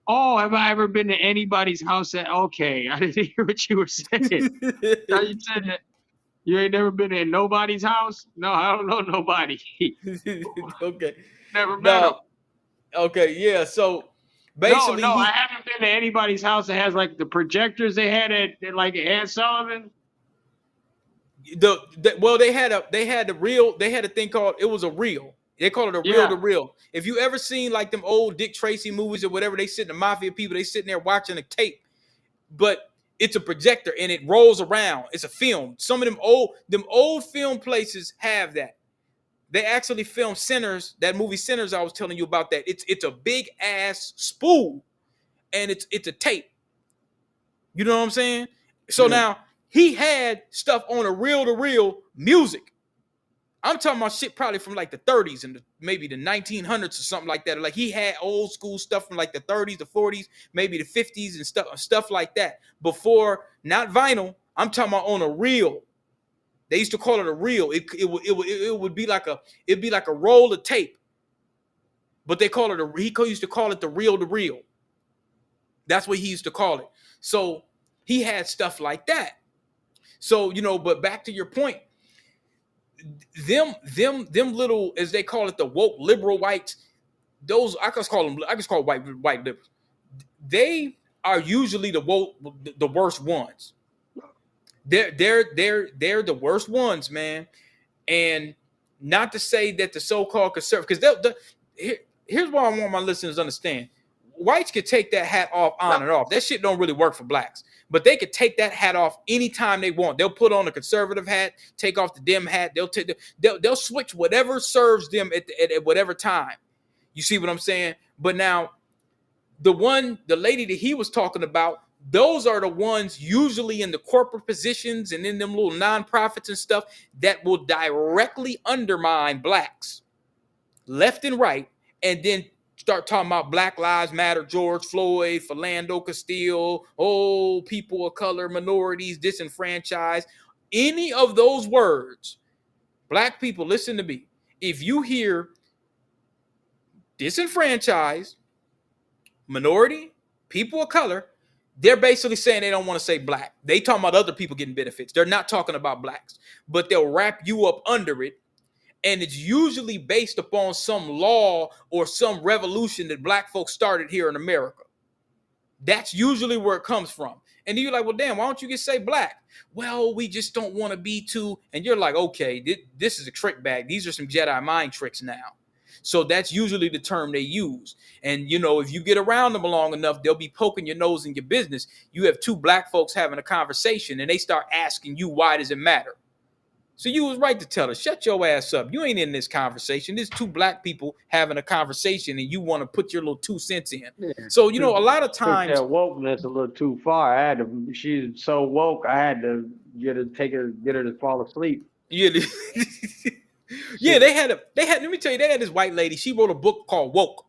Oh, have I ever been to anybody's house that okay, I didn't hear what you were saying. Now you said that you ain't never been in nobody's house? No, I don't know nobody. Okay, Never met them. no, okay, yeah. So No, basically, I haven't been to anybody's house that has like the projectors they had at like Aunt Sullivan. well, they had a thing called, it was a reel. They call it a reel Yeah. to reel. If you ever seen like them old Dick Tracy movies or whatever, they sit in the mafia people, they sitting there watching a tape, but it's a projector and it rolls around. It's a film. Some of them old film places have that. They actually film Sinners, that movie Sinners. I was telling you about that. It's a big ass spool, and it's a tape. You know what I'm saying? So Yeah. now he had stuff on a reel to reel music. I'm talking about shit probably from like the 30s and maybe the 1900s or something like that. Like he had old school stuff from like the 30s, the 40s, maybe the 50s and stuff like that. Before, not vinyl. I'm talking about on a reel. They used to call it a reel. It would be like a roll of tape, but they call it he used to call it the reel to reel. That's what he used to call it. So he had stuff like that. So but back to your point, them little, as they call it, the woke liberal whites. Those I just call white liberals. They are usually the worst ones. They're the worst ones, man. And not to say that the so-called conservative, because here's what I want my listeners to understand: whites could take that hat off on and off. That shit don't really work for blacks, but they could take that hat off anytime they want. They'll put on a conservative hat, take off the dim hat. They'll switch whatever serves them at whatever time. You see what I'm saying? But now the lady that he was talking about, those are the ones usually in the corporate positions and in them little nonprofits and stuff that will directly undermine blacks left and right, and then start talking about Black Lives Matter, George Floyd, Philando Castile, people of color, minorities, disenfranchised. Any of those words, black people, listen to me. If you hear disenfranchised, minority, people of color, they're basically saying they don't want to say black. They talking about other people getting benefits. They're not talking about blacks, but they'll wrap you up under it. And it's usually based upon some law or some revolution that black folks started here in America. That's usually where it comes from. And you're like, well, damn, why don't you just say black? Well, we just don't want to be too. And you're like, okay, this is a trick bag. These are some Jedi mind tricks now. So that's usually the term they use. And, if you get around them long enough, they'll be poking your nose in your business. You have two black folks having a conversation and they start asking you, why does it matter? So you was right to tell her, shut your ass up. You ain't in this conversation. There's two black people having a conversation and you want to put your little 2 cents in. Yeah. So, a lot of times. Took that wokeness a little too far. She's so woke, I had to get her to fall asleep. Yeah. Yeah, they had, let me tell you, they had this white lady. She wrote a book called Woke.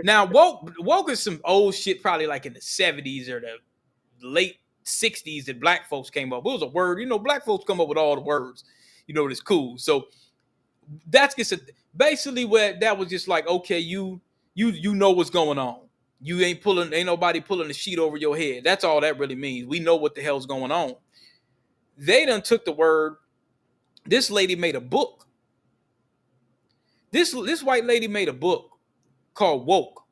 Now, woke is some old shit, probably like in the 70s or the late 60s that black folks came up. It was a word, black folks come up with all the words, it's cool. So that's just basically where that was just like, okay, you know what's going on. You ain't nobody pulling the sheet over your head. That's all that really means. We know what the hell's going on. They done took the word. This lady made a book. This white lady made a book called Woke.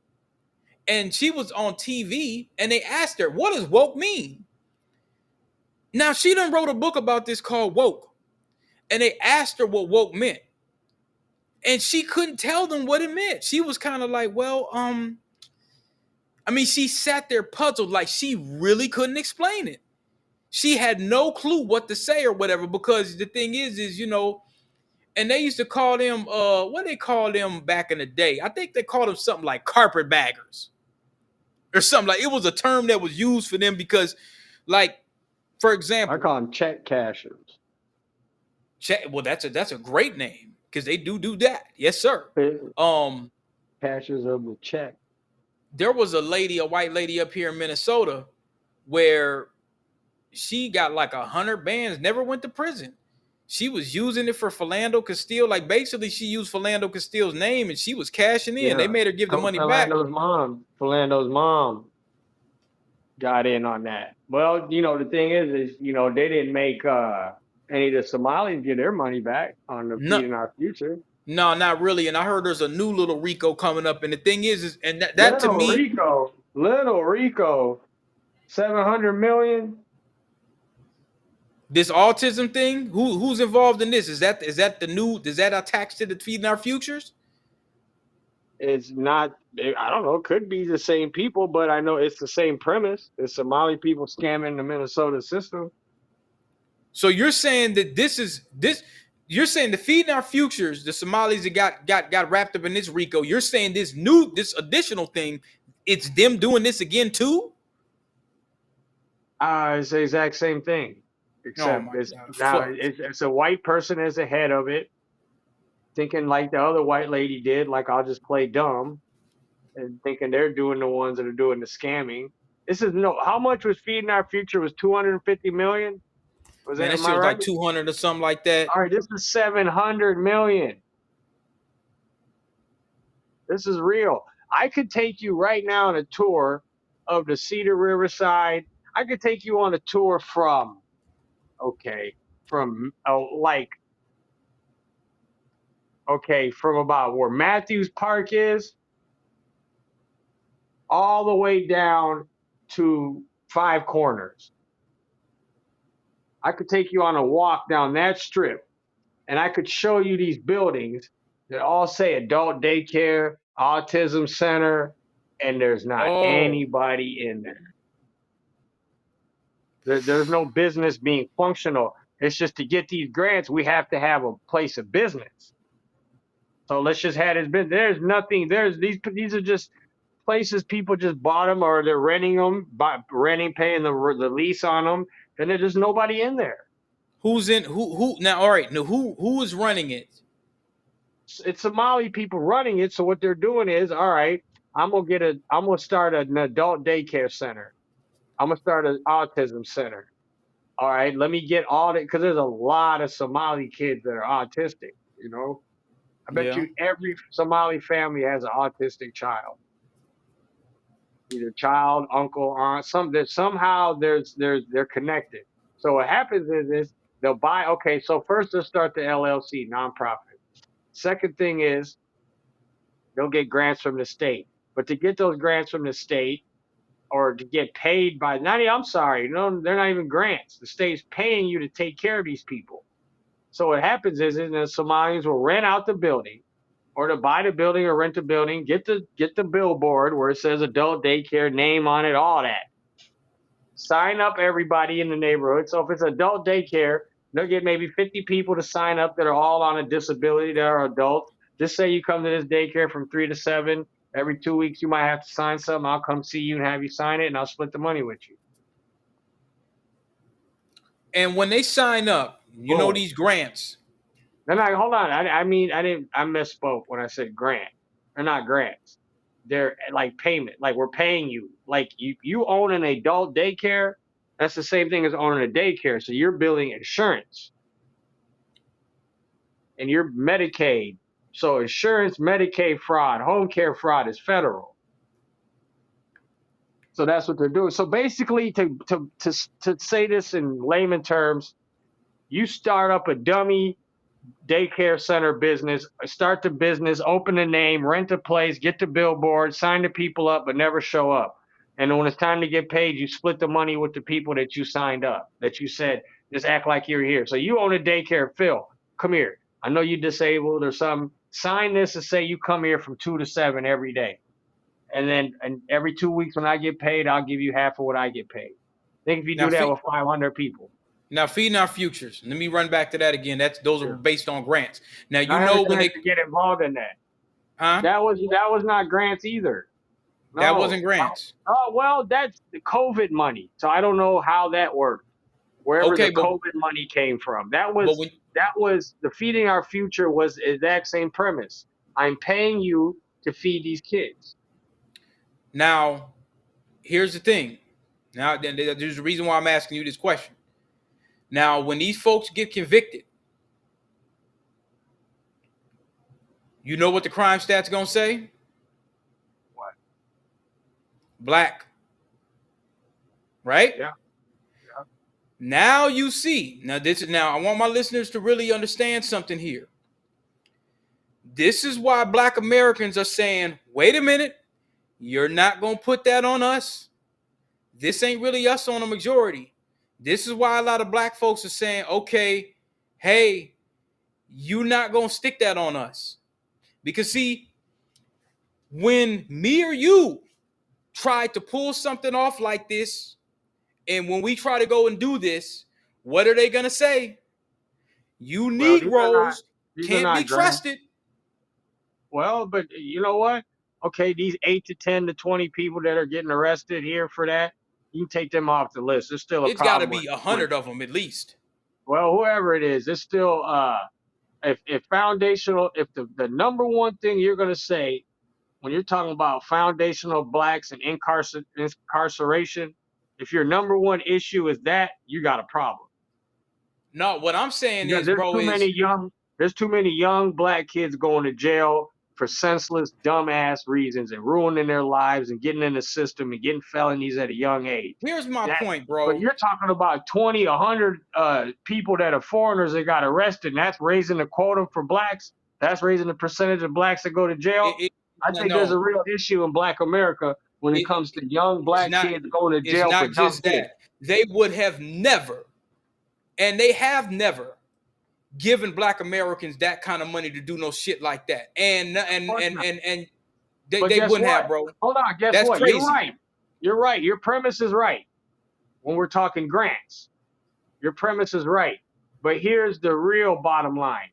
And she was on TV and they asked her, what does woke mean? Now, she done wrote a book about this called Woke. And they asked her what woke meant. And she couldn't tell them what it meant. She was kind of like, well, I mean, she sat there puzzled, like she really couldn't explain it. She had no clue what to say or whatever, because the thing is, and they used to call them, what they call them back in the day? I think they called them something like carpetbaggers or something. Like, it was a term that was used for them because, like, for I example, call them check cashers. well, that's a great name because they do that. Yes, sir. Um, Cashers of the check. there was a white lady up here in Minnesota where she got like 100 bands, never went to prison. She was using it for Philando Castile. Like, basically, she used Philando Castile's name and she was cashing in. They Yeah. made her give the money back. Philando's mom got in on that. Well, the thing is, they didn't make any of the Somalis get their money back on the No, Feeding Our Future. no, not really. And I heard there's a new little Rico coming up. And the thing is and that to me, Little Rico, 700 million. this autism thing, who's involved in this? Is that the new? Is that attached to the Feeding Our Futures? It's not, I don't know, could be the same people, but I know it's the same premise. It's Somali people scamming the Minnesota system. So you're saying that this? You're saying the Feeding Our Futures, the Somalis that got wrapped up in this Rico. You're saying this additional thing, it's them doing this again too? It's the exact same thing, Oh except my it's God! now Fuck. it's a white person as the head of it, thinking like the other white lady did, like I'll just play dumb, and thinking they're doing the ones that are doing the scamming. This is no. How much was Feeding Our Future? Was 250 million? Was Man, that? that Am shit I was right? like 200 or something like that. All right, this is 700 million. This is real. I could take you right now on a tour of the Cedar Riverside. I could take you on a tour from, okay, from from about where Matthews Park is all the way down to Five Corners. I could take you on a walk down that strip and I could show you these buildings that all say adult daycare, autism center, and there's not Oh, anybody in there. There's no business being functional. It's just to get these grants, we have to have a place of business. So let's just have this business. There's nothing. There's these are just places people just bought them or they're renting them, paying the lease on them, and there's just nobody in there. who's in who now? All right, now who is running it? It's Somali people running it. So what they're doing is, all right, I'm gonna start an adult daycare center. I'm gonna start an autism center. All right, let me get all that because there's a lot of Somali kids that are autistic. I bet Yeah. you every Somali family has an autistic child, either child, uncle, aunt. Somehow they're connected. So what happens is they'll buy. Okay, so first they'll start the LLC nonprofit. Second thing is they'll get grants from the state, but to get those grants from the state or to get paid by not, I'm sorry, no, they're not even grants. The state's paying you to take care of these people. So what happens is the Somalians will rent out the building or to buy the building or rent the building, get the billboard where it says adult daycare, name on it, all that. Sign up everybody in the neighborhood. So if it's adult daycare, they'll get maybe 50 people to sign up that are all on a disability that are adults. Just say you come to this daycare from 3 to 7. Every 2 weeks, you might have to sign something. I'll come see you and have you sign it, and I'll split the money with you. And when they sign up, Boom. these grants. Hold on. I misspoke when I said grant. They're not grants. They're like payment. Like we're paying you. Like you own an adult daycare. That's the same thing as owning a daycare. So you're billing insurance and you're Medicaid. So insurance, Medicaid fraud, home care fraud is federal. So that's what they're doing. So basically, to say this in layman terms, you start up a dummy daycare center business, start the business, open a name, rent a place, get the billboard, sign the people up, but never show up. And when it's time to get paid, you split the money with the people that you signed up, that you said, just act like you're here. So you own a daycare, Phil, come here. I know you're disabled or something. sign this and say you come here from 2 to 7 every day. And every 2 weeks when I get paid, I'll give you half of what I get paid. Think if you Now, do that with 500 people. now feeding our futures. Let me run back to that again. Those are Yeah. based on grants. Now I when understand they, to get involved in that. huh? That was not grants either. That No. wasn't grants. Oh well, that's the COVID money. So I don't know how that worked. Wherever Okay, the COVID money came from, that but was when that was the feeding our future was the exact same premise. I'm paying you to feed these kids. now here's the thing. Now there's a reason why I'm asking you this question. Now, when these folks get convicted, you know what the crime stats gonna say? What? Black, right? Yeah. Yeah. Now you see. Now I want my listeners to really understand something here. This is why Black Americans are saying, wait a minute, you're not gonna put that on us. This ain't really us on a majority. This is why a lot of Black folks are saying, okay, hey, you're not gonna stick that on us. Because see, when me or you try to pull something off like this, and when we try to go and do this, what are they gonna say? You Well, Negroes these are can't be not grants. trusted. Well, but you know what? Okay, these 8 to 10 to 20 people that are getting arrested here for that, you can take them off the list. There's still a It's got to problem be with 100 of them at least. well, whoever it is, it's still if foundational if the number one thing you're gonna say when you're talking about foundational blacks and incarceration, if your number one issue is that, you got a problem. No, what I'm saying Because is, bro, is there's too many young black kids going to jail for senseless, dumbass reasons and ruining their lives and getting in the system and getting felonies at a young age. here's my That, point, but bro. you're talking about 20, 100 people that are foreigners that got arrested, and that's raising the quota for blacks. That's raising the percentage of blacks that go to jail. It, it, I think there's no, a real issue in Black America when it it, comes to young it's black not. kids going to It's jail for not dumb just shit. that. They would have never, and they have never given Black Americans that kind of money to do no shit like that. And But they guess wouldn't have, what? bro. Hold on. Guess That's what? You're crazy. right. You're right. Your premise is right. When we're talking grants, your premise is right. But here's the real bottom line.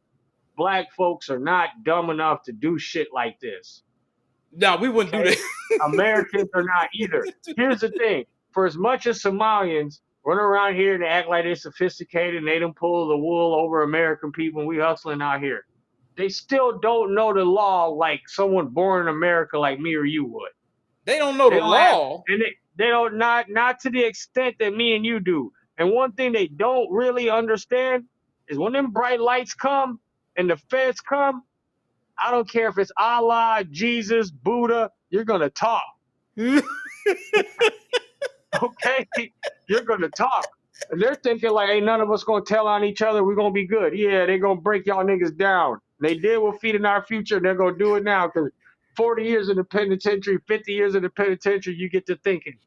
Black folks are not dumb enough to do shit like this. No, we wouldn't do Okay? that. Americans are not either. Here's the thing. For as much as Somalians run around here and act like they're sophisticated and they don't pull the wool over American people and we hustling out here, they still don't know the law like someone born in America like me or you would. They don't know They the don't have, law. and they don't not to the extent that me and you do. And one thing they don't really understand is when them bright lights come and the feds come, I don't care if it's Allah, Jesus, Buddha, you're gonna talk. Okay? You're gonna talk. And they're thinking like ain't none of us gonna tell on each other, we're gonna be good. Yeah, they're gonna break y'all niggas down. They did with feeding our future, they're gonna do it now because 40 years in the penitentiary, 50 years in the penitentiary, you get to thinking.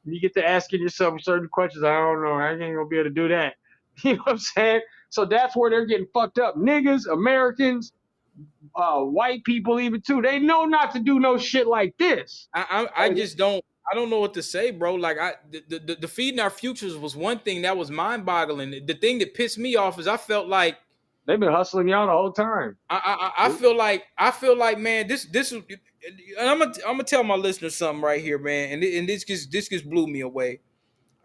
You get to asking yourself certain questions. I don't know. I ain't gonna be able to do that. You know what I'm saying? So that's where they're getting fucked up. Niggas, Americans, white people even too. They know not to do no shit like this. I just don't. I don't know what to say, bro. Like the feeding our futures was one thing that was mind boggling. The thing that pissed me off is I felt like They've been hustling y'all the whole time. I feel like man, this is. And I'm gonna tell my listeners something right here, man. And this just blew me away.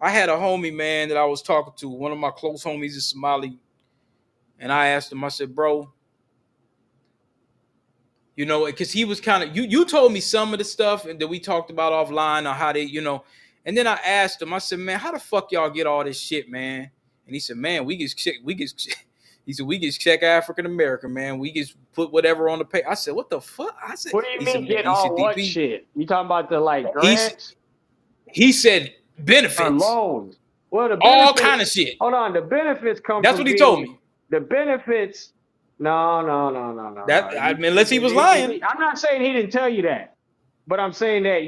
I had a homie, man, that I was talking to. One of my close homies is Somali, and I asked him. I said, bro, you know, because he was kind of you told me some of the stuff and that we talked about offline or how they, you know, and then I asked him, I said, man, how the fuck y'all get all this shit, man? And he said, man, he said, we just check African American, man. We just put whatever on the pay. I said, what the fuck? I said, What do you he said, mean man, get he said, all what DP, shit? You talking about the like he said, grants he said or benefits, loans? Well, the all kind benefits. of shit. Hold on. The benefits come That's from what he told being me. the benefits. No, no, no, no, no, That no. I mean, unless he was lying. I'm not saying he didn't tell you that, but I'm saying that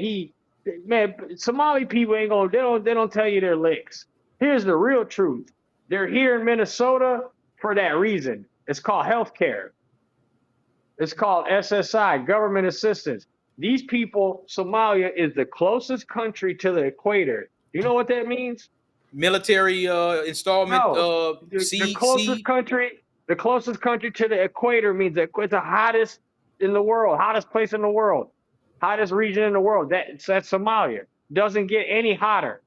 man, Somali people ain't gonna, they don't tell you their licks. Here's the real truth. They're here in Minnesota for that reason. It's called healthcare. It's called SSI, government assistance. These people, Somalia is the closest country to the equator. You know what that means? Military installment No. C C. The closest country to the equator means that it's the hottest in the world, hottest place in the world, hottest region in the world. That's Somalia. Doesn't get any hotter.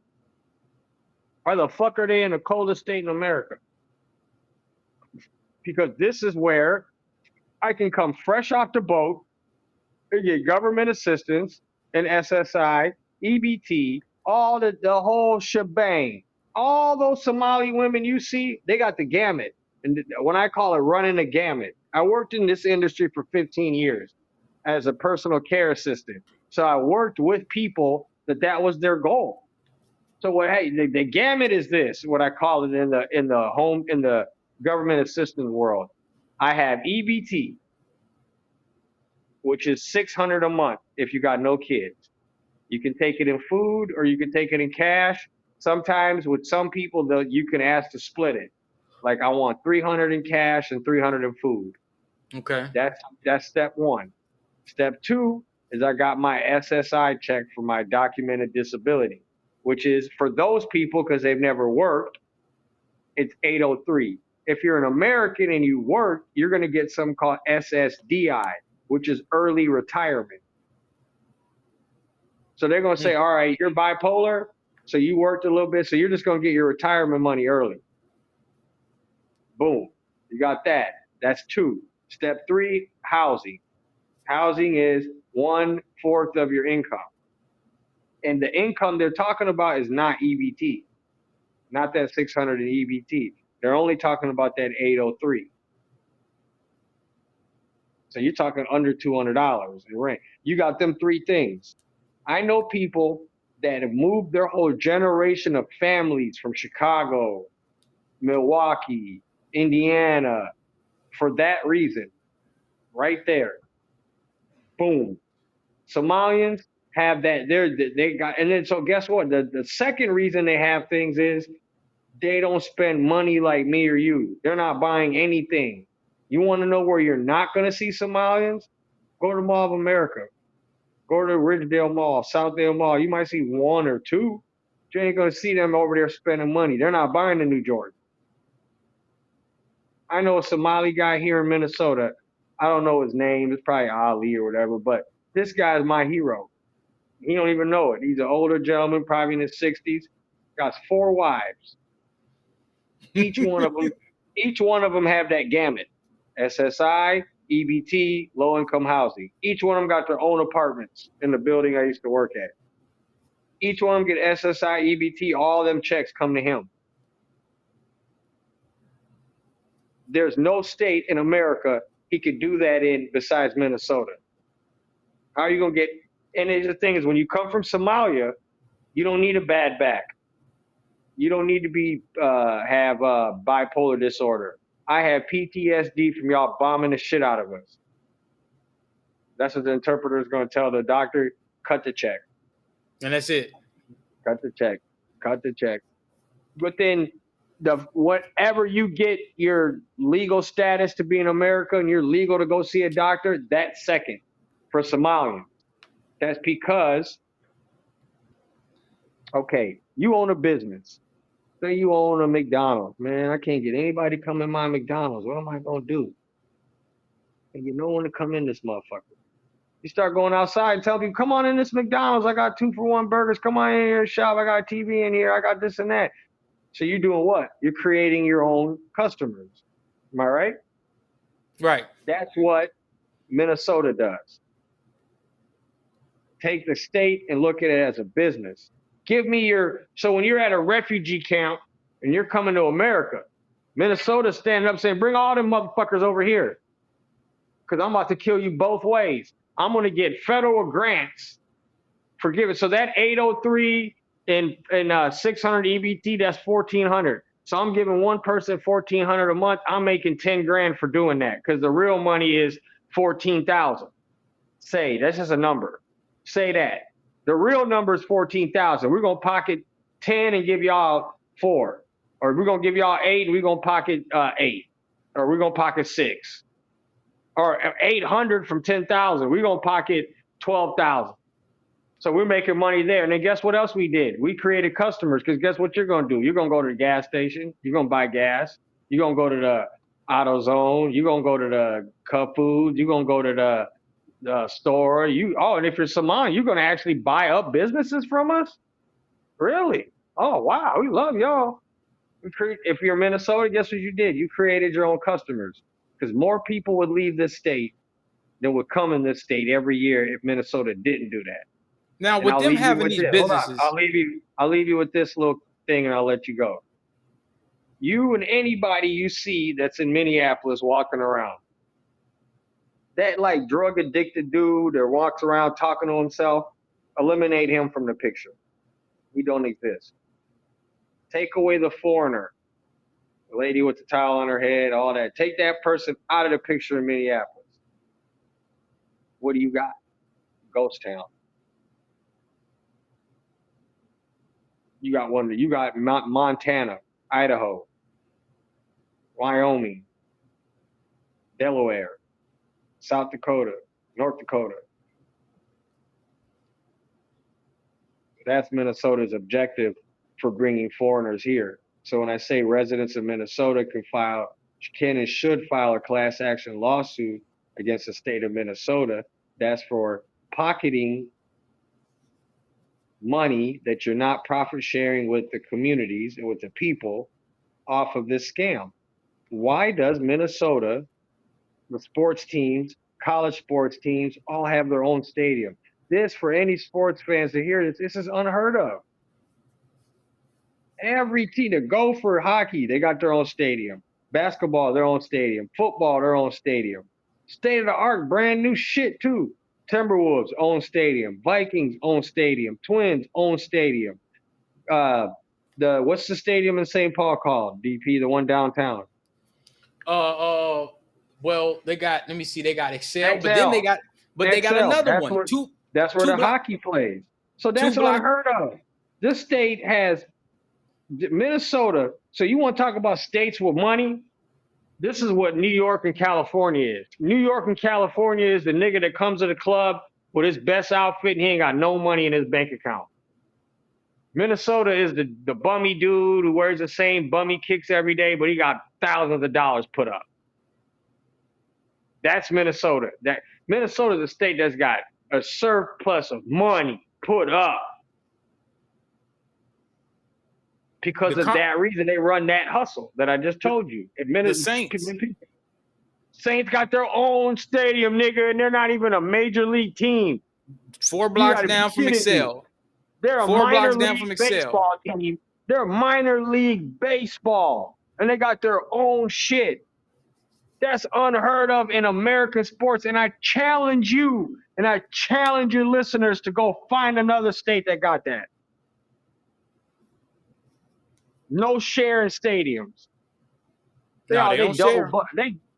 Why the fuck are they in the coldest state in America? Because this is where I can come fresh off the boat and get government assistance and SSI, EBT, all the whole shebang. All those Somali women you see, they got the gamut. And when I call it running the gamut, I worked in this industry for 15 years as a personal care assistant. So I worked with people that was their goal. So what? Hey, the gamut is this. What I call it in the government assistance world. I have EBT, which is $600 a month if you got no kids. You can take it in food or you can take it in cash. Sometimes with some people, you can ask to split it. Like I want 300 in cash and 300 in food. Okay. That's step one. Step two is I got my SSI check for my documented disability, which is for those people because they've never worked. It's 803. If you're an American and you work, you're going to get something called SSDI, which is early retirement. So they're going to say, all right, you're bipolar, so you worked a little bit, so you're just going to get your retirement money early. Boom. You got that. That's two. Step three, housing. Housing is 1/4 of your income. And the income they're talking about is not EBT, not that 600 in EBT. They're only talking about that 803. So you're talking under $200 in rent. You got them three things. I know people that have moved their whole generation of families from Chicago, Milwaukee, Indiana, for that reason, right there. Boom. Somalians have that. They got, and then so guess what? The second reason they have things is they don't spend money like me or you. They're not buying anything. You want to know where you're not going to see Somalians? Go to the Mall of America. Go to Ridgedale Mall, Southdale Mall. You might see one or two. You ain't going to see them over there spending money. They're not buying the New Jordan. I know a Somali guy here in Minnesota. I don't know his name. It's probably Ali or whatever, but this guy's my hero. He don't even know it. He's an older gentleman, probably in his 60s. Got 4 wives. Each one of them have that gamut. SSI, EBT, low income housing. Each one of them got their own apartments in the building I used to work at. Each one of them get SSI, EBT, all them checks come to him. There's no state in America he could do that in besides Minnesota. How are you going to get, and the thing is, when you come from Somalia, you don't need a bad back. You don't need to have bipolar disorder. I have PTSD from y'all bombing the shit out of us. That's what the interpreter is going to tell the doctor. Cut the check. And that's it. Cut the check. Cut the check. But then whatever you get your legal status to be in America and you're legal to go see a doctor, that's second for Somalians. That's because, okay, you own a business. Say you own a McDonald's. Man, I can't get anybody to come in my McDonald's. What am I going to do? And you no one to come in this motherfucker. You start going outside and tell people, come on in this McDonald's. I got 2-for-1 burgers. Come on in here and shop. I got a TV in here. I got this and that. So you're doing what? You're creating your own customers. Am I right? Right. That's what Minnesota does. Take the state and look at it as a business. So when you're at a refugee camp and you're coming to America, Minnesota's standing up saying, bring all them motherfuckers over here. Because I'm about to kill you both ways. I'm going to get federal grants for giving. So that 803 and 600 EBT, that's 1,400. So I'm giving one person 1,400 a month. I'm making 10 grand for doing that because the real money is 14,000. Say, that's just a number. Say that. The real number is 14,000. We're going to pocket 10 and give y'all 4. Or we're going to give y'all 8 and we're going to pocket 8. Or we're going to pocket 6. or 800 from 10,000. We're gonna pocket 12,000. So we're making money there. And then guess what else we did? We created customers because guess what you're gonna do? You're gonna go to the gas station. You're gonna buy gas. You're gonna go to the AutoZone. You're gonna go to the Cup Foods. You're gonna go to the store. And if you're Saman, you're gonna actually buy up businesses from us. Really? Oh wow, we love y'all. If you're Minnesota, guess what you did? You created your own customers because more people would leave this state than would come in this state every year if Minnesota didn't do that. Now, And with I'll them leave you having with these this. Hold on. businesses, I'll leave you with this little thing and I'll let you go. You and anybody you see that's in Minneapolis walking around, that like drug addicted dude that walks around talking to himself, eliminate him from the picture. We don't exist. Take away the foreigner, the lady with the towel on her head, all that. Take that person out of the picture in Minneapolis. What do you got? Ghost town. You got Montana, Idaho, Wyoming, Delaware, South Dakota, North Dakota. That's Minnesota's objective for bringing foreigners here. So when I say residents of Minnesota can and should file a class action lawsuit against the state of Minnesota, that's for pocketing money that you're not profit sharing with the communities and with the people off of this scam. Why does Minnesota, the sports teams, college sports teams, all have their own stadium? This, for any sports fans to hear this is unheard of. Every team, the Gopher hockey, they got their own stadium. Basketball, their own stadium. Football, their own stadium. State of the art, brand new shit too. Timberwolves, own stadium. Vikings, own stadium. Twins, own stadium. What's the stadium in St. Paul called? DP, the one downtown. well, they got. Let me see. They got Excel, but then XL. they got another That's one. where that's where Two the block, hockey plays. So two that's block. unheard of. This state has Minnesota. So you want to talk about states with money? This is what New York and California is. New York and California is the nigga that comes to the club with his best outfit and he ain't got no money in his bank account. Minnesota is the bummy dude who wears the same bummy kicks every day, but he got thousands of dollars put up. That's Minnesota. Minnesota is a state that's got a surplus of money put up. Because of that reason, they run that hustle that I just told you. The Saints. Saints got their own stadium, nigga, and they're not even a major league team. 4 blocks down from Excel. They're a 4 minor blocks down from league Excel. baseball team. They're minor league baseball, and they got their own shit. That's unheard of in American sports, and I challenge you, and I challenge your listeners to go find another state that got that. No share in stadiums. They don't share.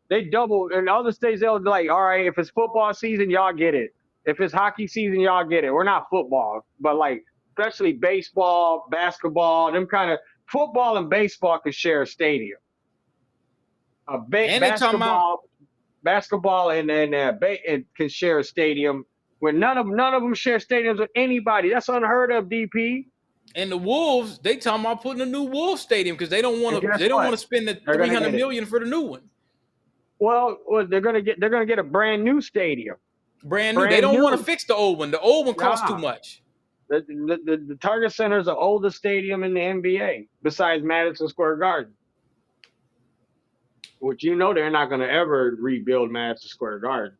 They double in other states. They'll be like, all right, if it's football season, y'all get it. If it's hockey season, y'all get it. We're not football, but like especially baseball, basketball, them kind of football and baseball can share a stadium. Basketball and it can share a stadium where none of them share stadiums with anybody. That's unheard of, DP. And the Wolves, they talking about putting a new Wolves stadium because they don't want to spend the $300 million for the new one. Well, they're gonna get a brand new stadium. Brand new. They don't want to fix the old one. The old one costs too much. The Target Center is the oldest stadium in the NBA besides Madison Square Garden. Which they're not going to ever rebuild Madison Square Garden.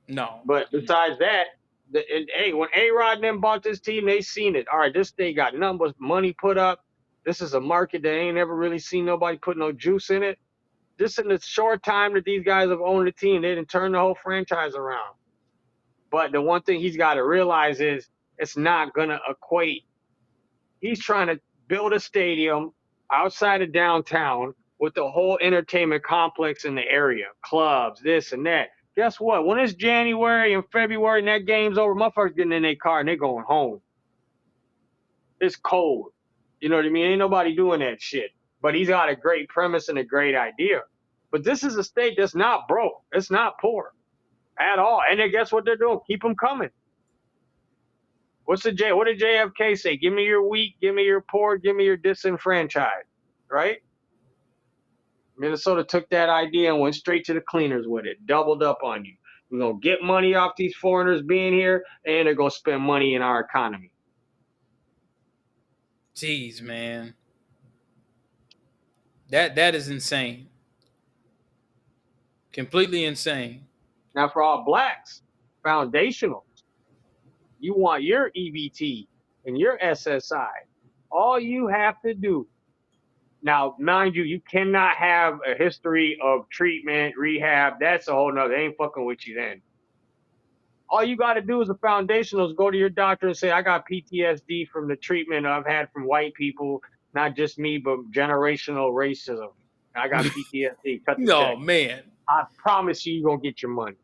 No. But besides that, when A-Rod and them bought this team, they seen it. All right, this thing got numbers, money put up. This is a market that ain't ever really seen nobody put no juice in it. Just in the short time that these guys have owned the team, they didn't turn the whole franchise around. But the one thing he's got to realize is it's not going to equate. He's trying to build a stadium outside of downtown with the whole entertainment complex in the area, clubs, this and that. Guess what? When it's January and February and that game's over, motherfuckers getting in their car and they going home. It's cold. You know what I mean? Ain't nobody doing that shit. But he's got a great premise and a great idea. But this is a state that's not broke. It's not poor at all. And then guess what they're doing? Keep them coming. What did JFK say? Give me your weak, give me your poor, give me your disenfranchised, right? Minnesota took that idea and went straight to the cleaners with it, doubled up on you. We're going to get money off these foreigners being here, and they're going to spend money in our economy. Jeez, man. That is insane. Completely insane. Now, for all blacks, foundational, you want your EBT and your SSI. All you have to do, now, mind you, you cannot have a history of treatment, rehab. That's a whole nother. They ain't fucking with you then. All you got to do as a foundational is go to your doctor and say, I got PTSD from the treatment I've had from white people, not just me, but generational racism. I got PTSD. Cut the check. Oh, man. I promise you're going to get your money.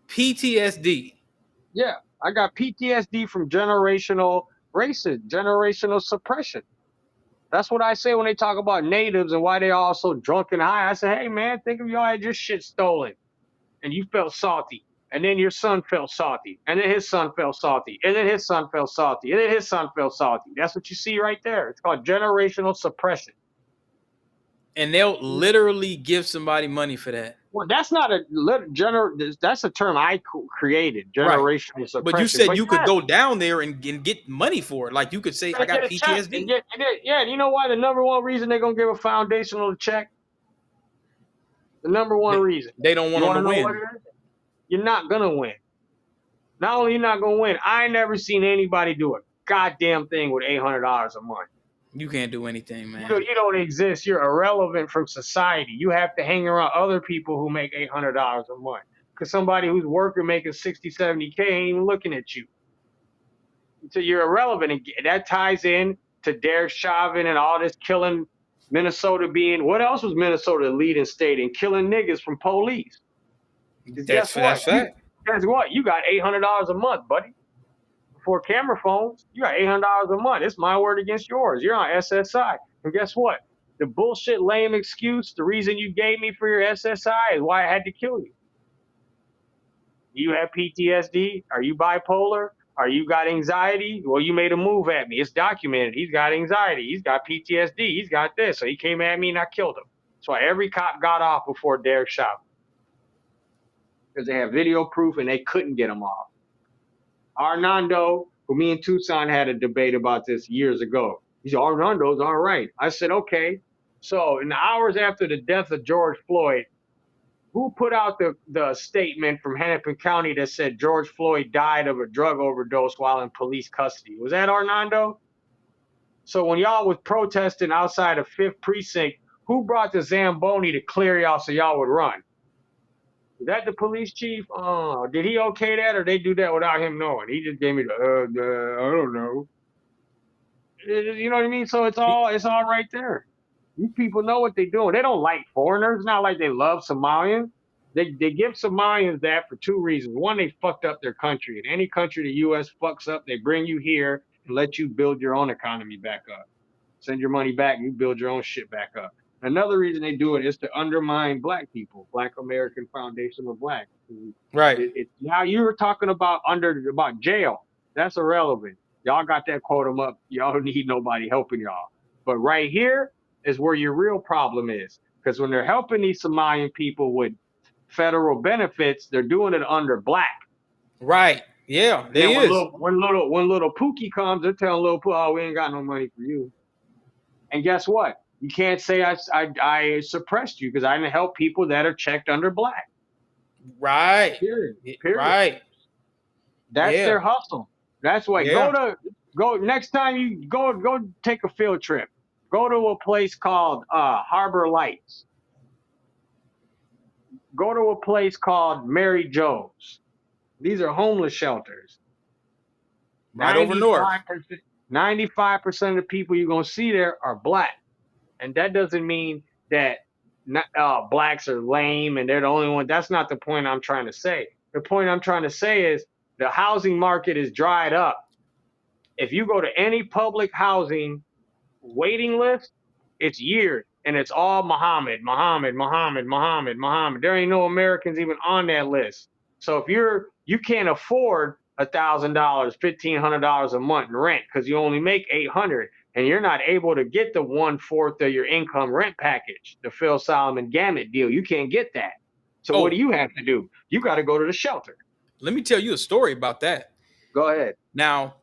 PTSD. Yeah, I got PTSD from generational racism, generational suppression. That's what I say when they talk about natives and why they all so drunk and high. I say, hey, man, think if y'all had your shit stolen and you felt salty. And then your son felt salty. And then his son felt salty. And then his son felt salty. And then his son felt salty. That's what you see right there. It's called generational suppression. And they'll literally give somebody money for that. Well, that's not that's a term I created, generational right. suppression. But you said you could go down there and get money for it. Like you could say, I got PTSD. Yeah, you know why? The number one reason they're going to give a foundational check? The number one reason. They don't want them to win. You're not going to win. Not only you're not going to win, I ain't never seen anybody do a goddamn thing with $800 a month. You can't do anything, man. You don't exist. You're irrelevant from society. You have to hang around other people who make $800 a month. Because somebody who's working making 60, 70K ain't even looking at you. So you're irrelevant. And that ties in to Derek Chauvin and all this killing Minnesota being, what else was Minnesota the leading state in killing niggas from police? That's fact. Guess what? You got $800 a month, buddy. For camera phones, you got $800 a month. It's my word against yours. You're on SSI. And guess what? The bullshit lame excuse, the reason you gave me for your SSI is why I had to kill you. You have PTSD? Are you bipolar? Are you got anxiety? Well, you made a move at me. It's documented. He's got anxiety. He's got PTSD. He's got this. So he came at me and I killed him. That's why every cop got off before Derek Chauvin. Because they have video proof and they couldn't get him off. Arnando, who me and Tucson had a debate about this years ago. He said, Arnando's all right. I said, okay. So in the hours after the death of George Floyd, who put out the statement from Hennepin County that said George Floyd died of a drug overdose while in police custody? Was that Arnando? So when y'all was protesting outside of 5th Precinct, who brought the Zamboni to clear y'all so y'all would run? Was that the police chief? Did he okay that, or they do that without him knowing? He just gave me the I don't know. You know what I mean? So it's all right there. These people know what they're doing. They don't like foreigners. It's not like they love Somalians. They give Somalians that for two reasons. One, they fucked up their country. In any country the U.S. fucks up, they bring you here and let you build your own economy back up. Send your money back, and you build your own shit back up. Another reason they do it is to undermine black people, Black American Foundation of Black. Right. Now you were talking about jail. That's irrelevant. Y'all got that quotum up. Y'all don't need nobody helping y'all. But right here is where your real problem is. Because when they're helping these Somalian people with federal benefits, they're doing it under black. Right. Yeah, there is. When little Pookie comes, they're telling little Pookie, oh, we ain't got no money for you. And guess what? You can't say I suppressed you because I didn't help people that are checked under black. Right. Period. Right. That's their hustle. That's why go next time you go take a field trip. Go to a place called Harbor Lights. Go to a place called Mary Jo's. These are homeless shelters. Right over north. 95% of the people you're going to see there are black. And that doesn't mean that blacks are lame and they're the only one. That's not the point I'm trying to say. The point I'm trying to say is the housing market is dried up. If you go to any public housing waiting list, it's years, and it's all Muhammad, Muhammad, Muhammad, Muhammad, Muhammad. There ain't no Americans even on that list. So if you can't afford $1,000, $1,500 a month in rent because you only make 800, and you're not able to get the 1/4 of your income rent package, the Phil Solomon Gamut deal. You can't get that. So what do Oh, you have to do? You got to go to the shelter. let me tell you a story about that. Go ahead. Now,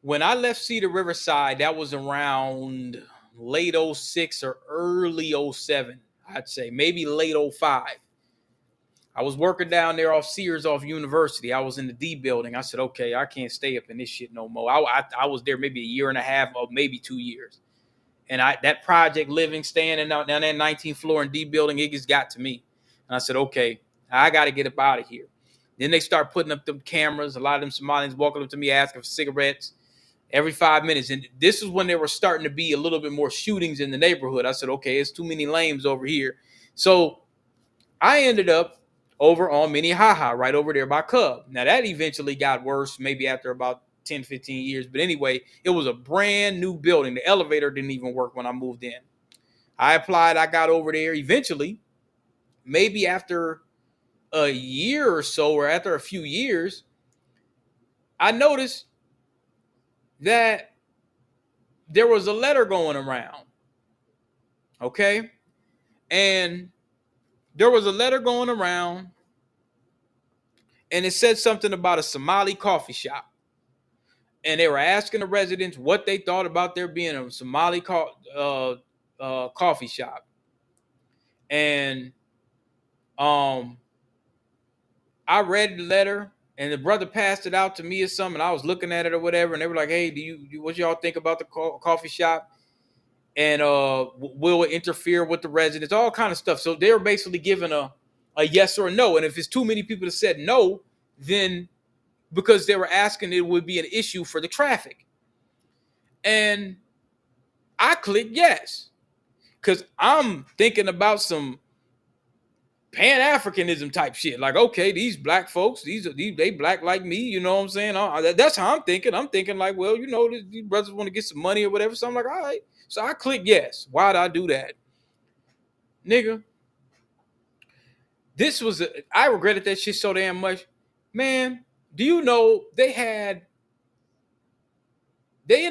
when I left Cedar Riverside, that was around late 06 or early 07, I'd say, maybe late 05. I was working down there off Sears off University. I was in the D building. I said, okay, I can't stay up in this shit no more. I was there maybe a year and a half or maybe 2 years. And that project living, staying in down that 19th floor in D building, it just got to me. And I said, okay, I got to get up out of here. Then they start putting up them cameras. A lot of them Somalians walking up to me asking for cigarettes every 5 minutes. And this is when there were starting to be a little bit more shootings in the neighborhood. I said, okay, it's too many lames over here. So I ended up over on Minnehaha, right over there by Cub. Now, that eventually got worse, maybe after about 10, 15 years. But anyway, it was a brand new building. The elevator didn't even work when I moved in. I applied. I got over there eventually, maybe after a year or so, or after a few years, I noticed that there was a letter going around. Okay. And there was a letter going around, and it said something about a Somali coffee shop. And they were asking the residents what they thought about there being a Somali coffee shop. And I read the letter, and the brother passed it out to me or something. And I was looking at it or whatever, and they were like, "Hey, what y'all think about the coffee shop? And will it interfere with the residents? All kind of stuff." So they were basically giving a yes or a no. And if it's too many people that said no, then because they were asking, it would be an issue for the traffic. And I clicked yes, because I'm thinking about some Pan-Africanism type shit. Like, okay, these black folks, they black like me, you know what I'm saying? That's how I'm thinking. I'm thinking like, well, these brothers want to get some money or whatever. So I'm like, all right. So I clicked yes. Why'd I do that? Nigga, I regretted that shit so damn much. Man, do you know they ended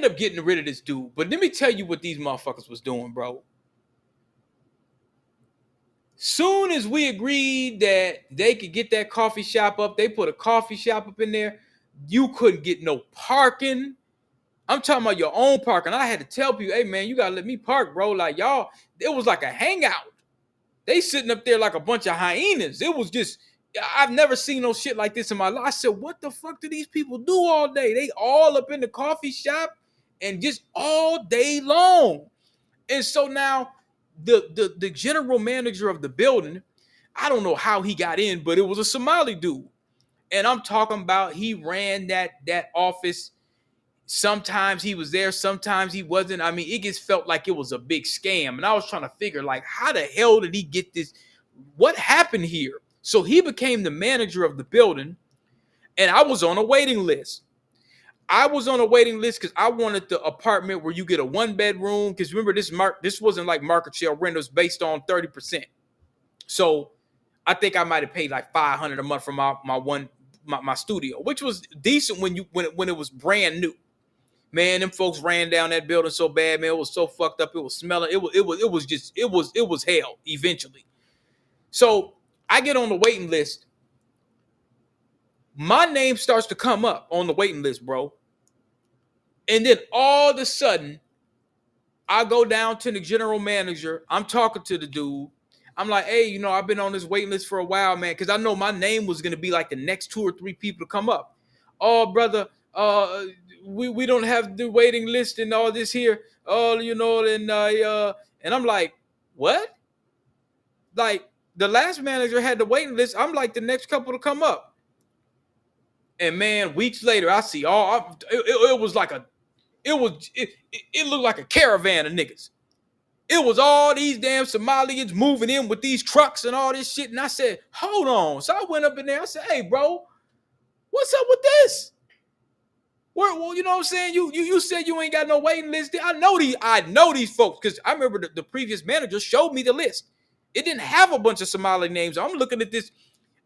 up getting rid of this dude. But let me tell you what these motherfuckers was doing, bro. Soon as we agreed that they could get that coffee shop up, they put a coffee shop up in there. You couldn't get no parking. I'm talking about your own parking. I had to tell people, hey man, you gotta let me park, bro. Like y'all, it was like a hangout. They sitting up there like a bunch of hyenas. It was just, I've never seen no shit like this in my life. I said, what the fuck do these people do all day? They all up in the coffee shop and just all day long. And so now the general manager of the building, I don't know how he got in, but it was a Somali dude. And I'm talking about he ran that office. Sometimes he was there, sometimes he wasn't. I mean, it just felt like it was a big scam. And I was trying to figure, like, how the hell did he get this? What happened here? So he became the manager of the building, and I was on a waiting list. I was on a waiting list because I wanted the apartment where you get a 1-bedroom. Because remember, this wasn't like market share rentals based on 30%. So I think I might have paid like $500 a month for my studio, which was decent when it was brand new. Man, them folks ran down that building so bad, man. It was so fucked up. It was smelling. It was hell eventually. So I get on the waiting list. My name starts to come up on the waiting list, bro. And then all of a sudden, I go down to the general manager. I'm talking to the dude. I'm like, hey, I've been on this waiting list for a while, man, because I know my name was going to be like the next 2 or 3 people to come up. Oh, brother, we don't have the waiting list and all this here. Oh, and I'm like, what? Like, the last manager had the waiting list. I'm like the next couple to come up. And man, weeks later, I see it was like it looked like a caravan of niggas. It was all these damn Somalians moving in with these trucks and all this shit. And I said, hold on. So I went up in there. I said, hey, bro, what's up with this? Well, you know what I'm saying? You said you ain't got no waiting list. I know these folks because I remember the previous manager showed me the list. It didn't have a bunch of Somali names. I'm looking at this.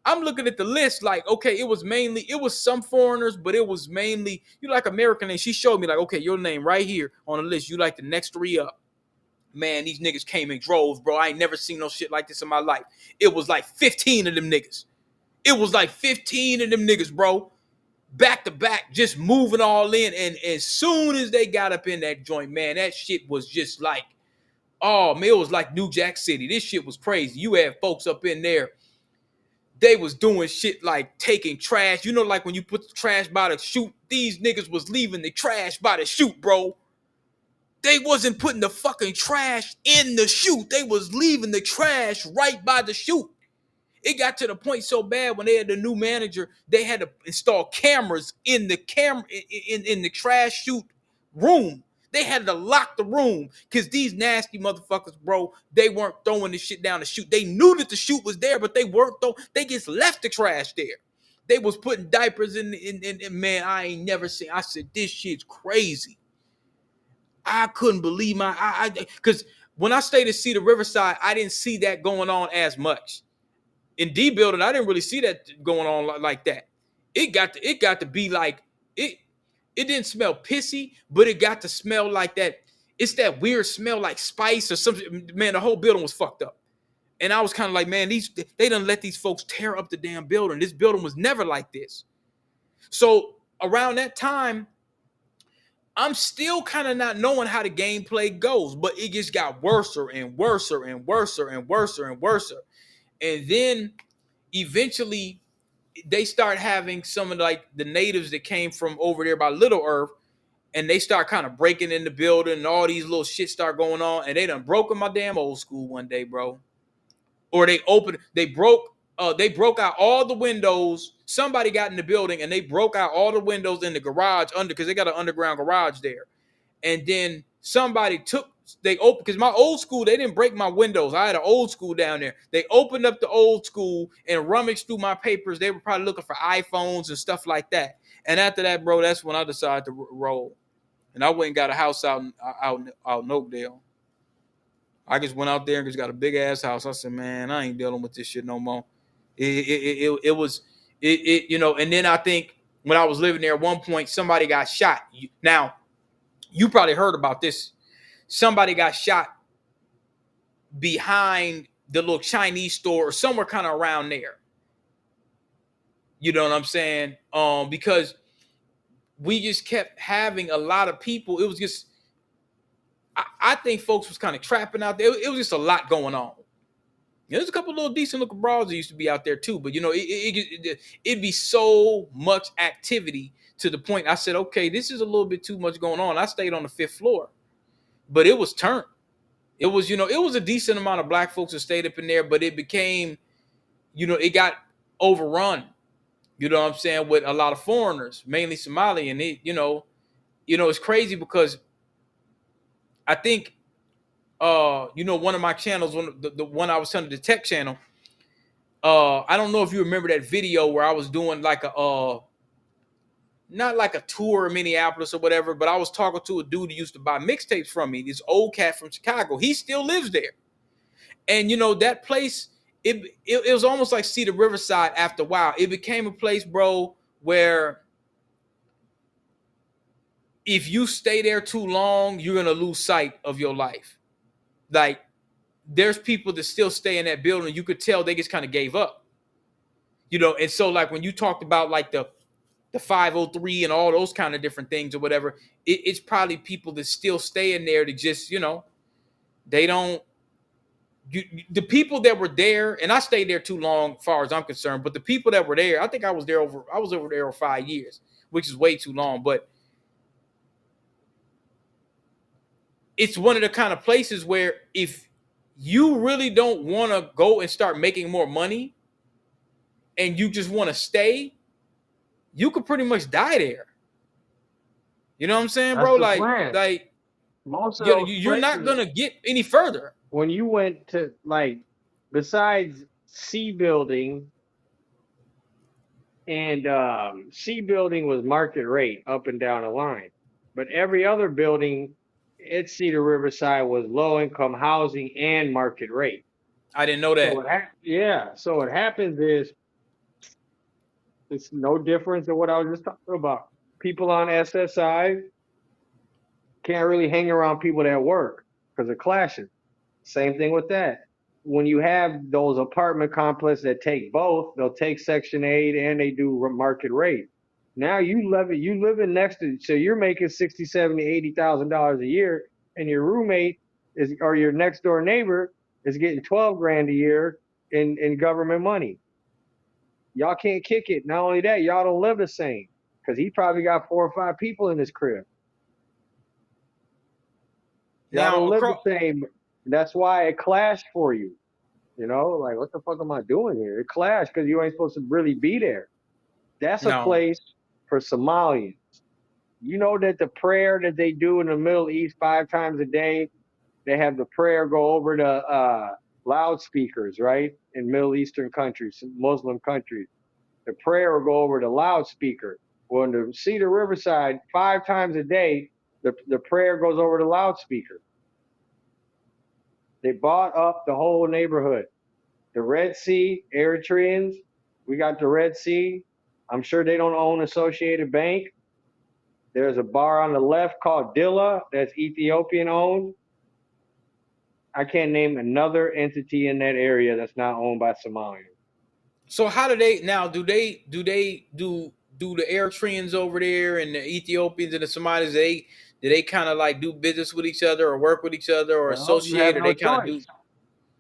I'm looking at the list like, okay, it was some foreigners, but it was mainly like American names. She showed me like, okay, your name right here on the list. You like the next three up. Man, these niggas came in droves, bro. I ain't never seen no shit like this in my life. It was like 15 of them niggas. It was like 15 of them niggas, bro. Back to back, just moving all in. And as soon as they got up in that joint, man, that shit was just like, oh man, it was like New Jack City. This shit was crazy. You had folks up in there. They was doing shit like taking trash. Like when you put the trash by the chute, these niggas was leaving the trash by the chute, bro. They wasn't putting the fucking trash in the chute. They was leaving the trash right by the chute. It got to the point so bad when they had the new manager, they had to install cameras in the in the trash chute room. They had to lock the room because these nasty motherfuckers, bro, they weren't throwing the shit down the chute. They knew that the chute was there, but they weren't throwing. They just left the trash there. They was putting diapers in man, I ain't never seen. I said, this shit's crazy. I couldn't believe because when I stayed at Cedar Riverside, I didn't see that going on as much. In D building, I didn't really see that going on like that. It got to be like it. It didn't smell pissy, but it got to smell like that. It's that weird smell like spice or something. Man, the whole building was fucked up. And I was kind of like, man, they done let these folks tear up the damn building. This building was never like this. So around that time, I'm still kind of not knowing how the gameplay goes, but it just got worse and worse and worse and worse and worse. And then eventually they start having some of like the natives that came from over there by Little Earth, and they start kind of breaking in the building, and all these little shit start going on, and they done broken my damn old school one day, bro. Or they broke out all the windows. Somebody got in the building and they broke out all the windows in the garage because they got an underground garage there. And then they opened, because my old school, they didn't break my windows. I had an old school down there. They opened up the old school and rummaged through my papers. They were probably looking for iPhones and stuff like that. And after that, bro, that's when I decided to roll. And I went and got a house out in Oakdale. I just went out there and just got a big ass house. I said, man, I ain't dealing with this shit no more. It was, and then I think when I was living there at one point, somebody got shot. Now, you probably heard about this. Somebody got shot behind the little Chinese store or somewhere kind of around there. You know what I'm saying? Because we just kept having a lot of people. It was just, I think folks was kind of trapping out there. It was just a lot going on. There's a couple little decent looking bras that used to be out there too, but it'd be so much activity to the point I said, okay, this is a little bit too much going on. I stayed on the 5th floor, but it was turned. It was, it was a decent amount of black folks that stayed up in there, but it became, it got overrun. You know what I'm saying? With a lot of foreigners, mainly Somali, and it's crazy because I think, one of my channels, the one I was telling, the tech channel. I don't know if you remember that video where I was doing like not like a tour of Minneapolis or whatever, but I was talking to a dude who used to buy mixtapes from me. This old cat from Chicago. He still lives there, and that place. It was almost like Cedar Riverside. After a while, it became a place, bro, where if you stay there too long, you're gonna lose sight of your life. Like, there's people that still stay in that building. You could tell they just kind of gave up. And so like when you talked about like the 503 and all those kind of different things or whatever, it's probably people that still stay in there to just, they don't, the people that were there, and I stayed there too long as far as I'm concerned, but the people that were there, I think I was over there for 5 years, which is way too long, but it's one of the kind of places where if you really don't want to go and start making more money and you just want to stay, you could pretty much die there. You know what I'm saying, That's bro? the plan. Like Most of those you're not places, gonna get any further. when you went to, like, besides C building, And C building was market rate up and down the line. But every other building at Cedar Riverside was low income housing and market rate. I didn't know So that. yeah. So what happens is it's no difference than what I was just talking about. People on SSI can't really hang around people that work because of clashes. Same thing with that. When you have those apartment complexes that take both, they'll take Section 8 and they do market rate. Now you living next to, so you're making 60, 70, $80,000 a year, and your roommate is, or your next door neighbor is getting 12 grand a year in government money. Y'all can't kick it. Not only that, y'all don't live the same because he probably got 4 or 5 people in his crib. Y'all Now don't live the across same. That's why it clashed for you. You know, like what the fuck am I doing here? It clashed because you ain't supposed to really be there. That's a no. place for Somalians. You know that the prayer that they do in the Middle East 5 times a day, they have the prayer go over the loudspeakers, right? In Middle Eastern countries, Muslim countries. The prayer will go over the loudspeaker. Well, in the Cedar Riverside, 5 times a day, the prayer goes over the loudspeaker. They bought up the whole neighborhood. The Red Sea, Eritreans, we got the Red Sea. I'm sure they don't own Associated Bank. There's a bar on the left called Dilla that's Ethiopian owned. I can't name another entity in that area that's not owned by Somalians. So how do they now? Do the Eritreans over there and the Ethiopians and the Somalis? Do they kind of like do business with each other or work with each other or Well, you have associate or no they kind of do? choice.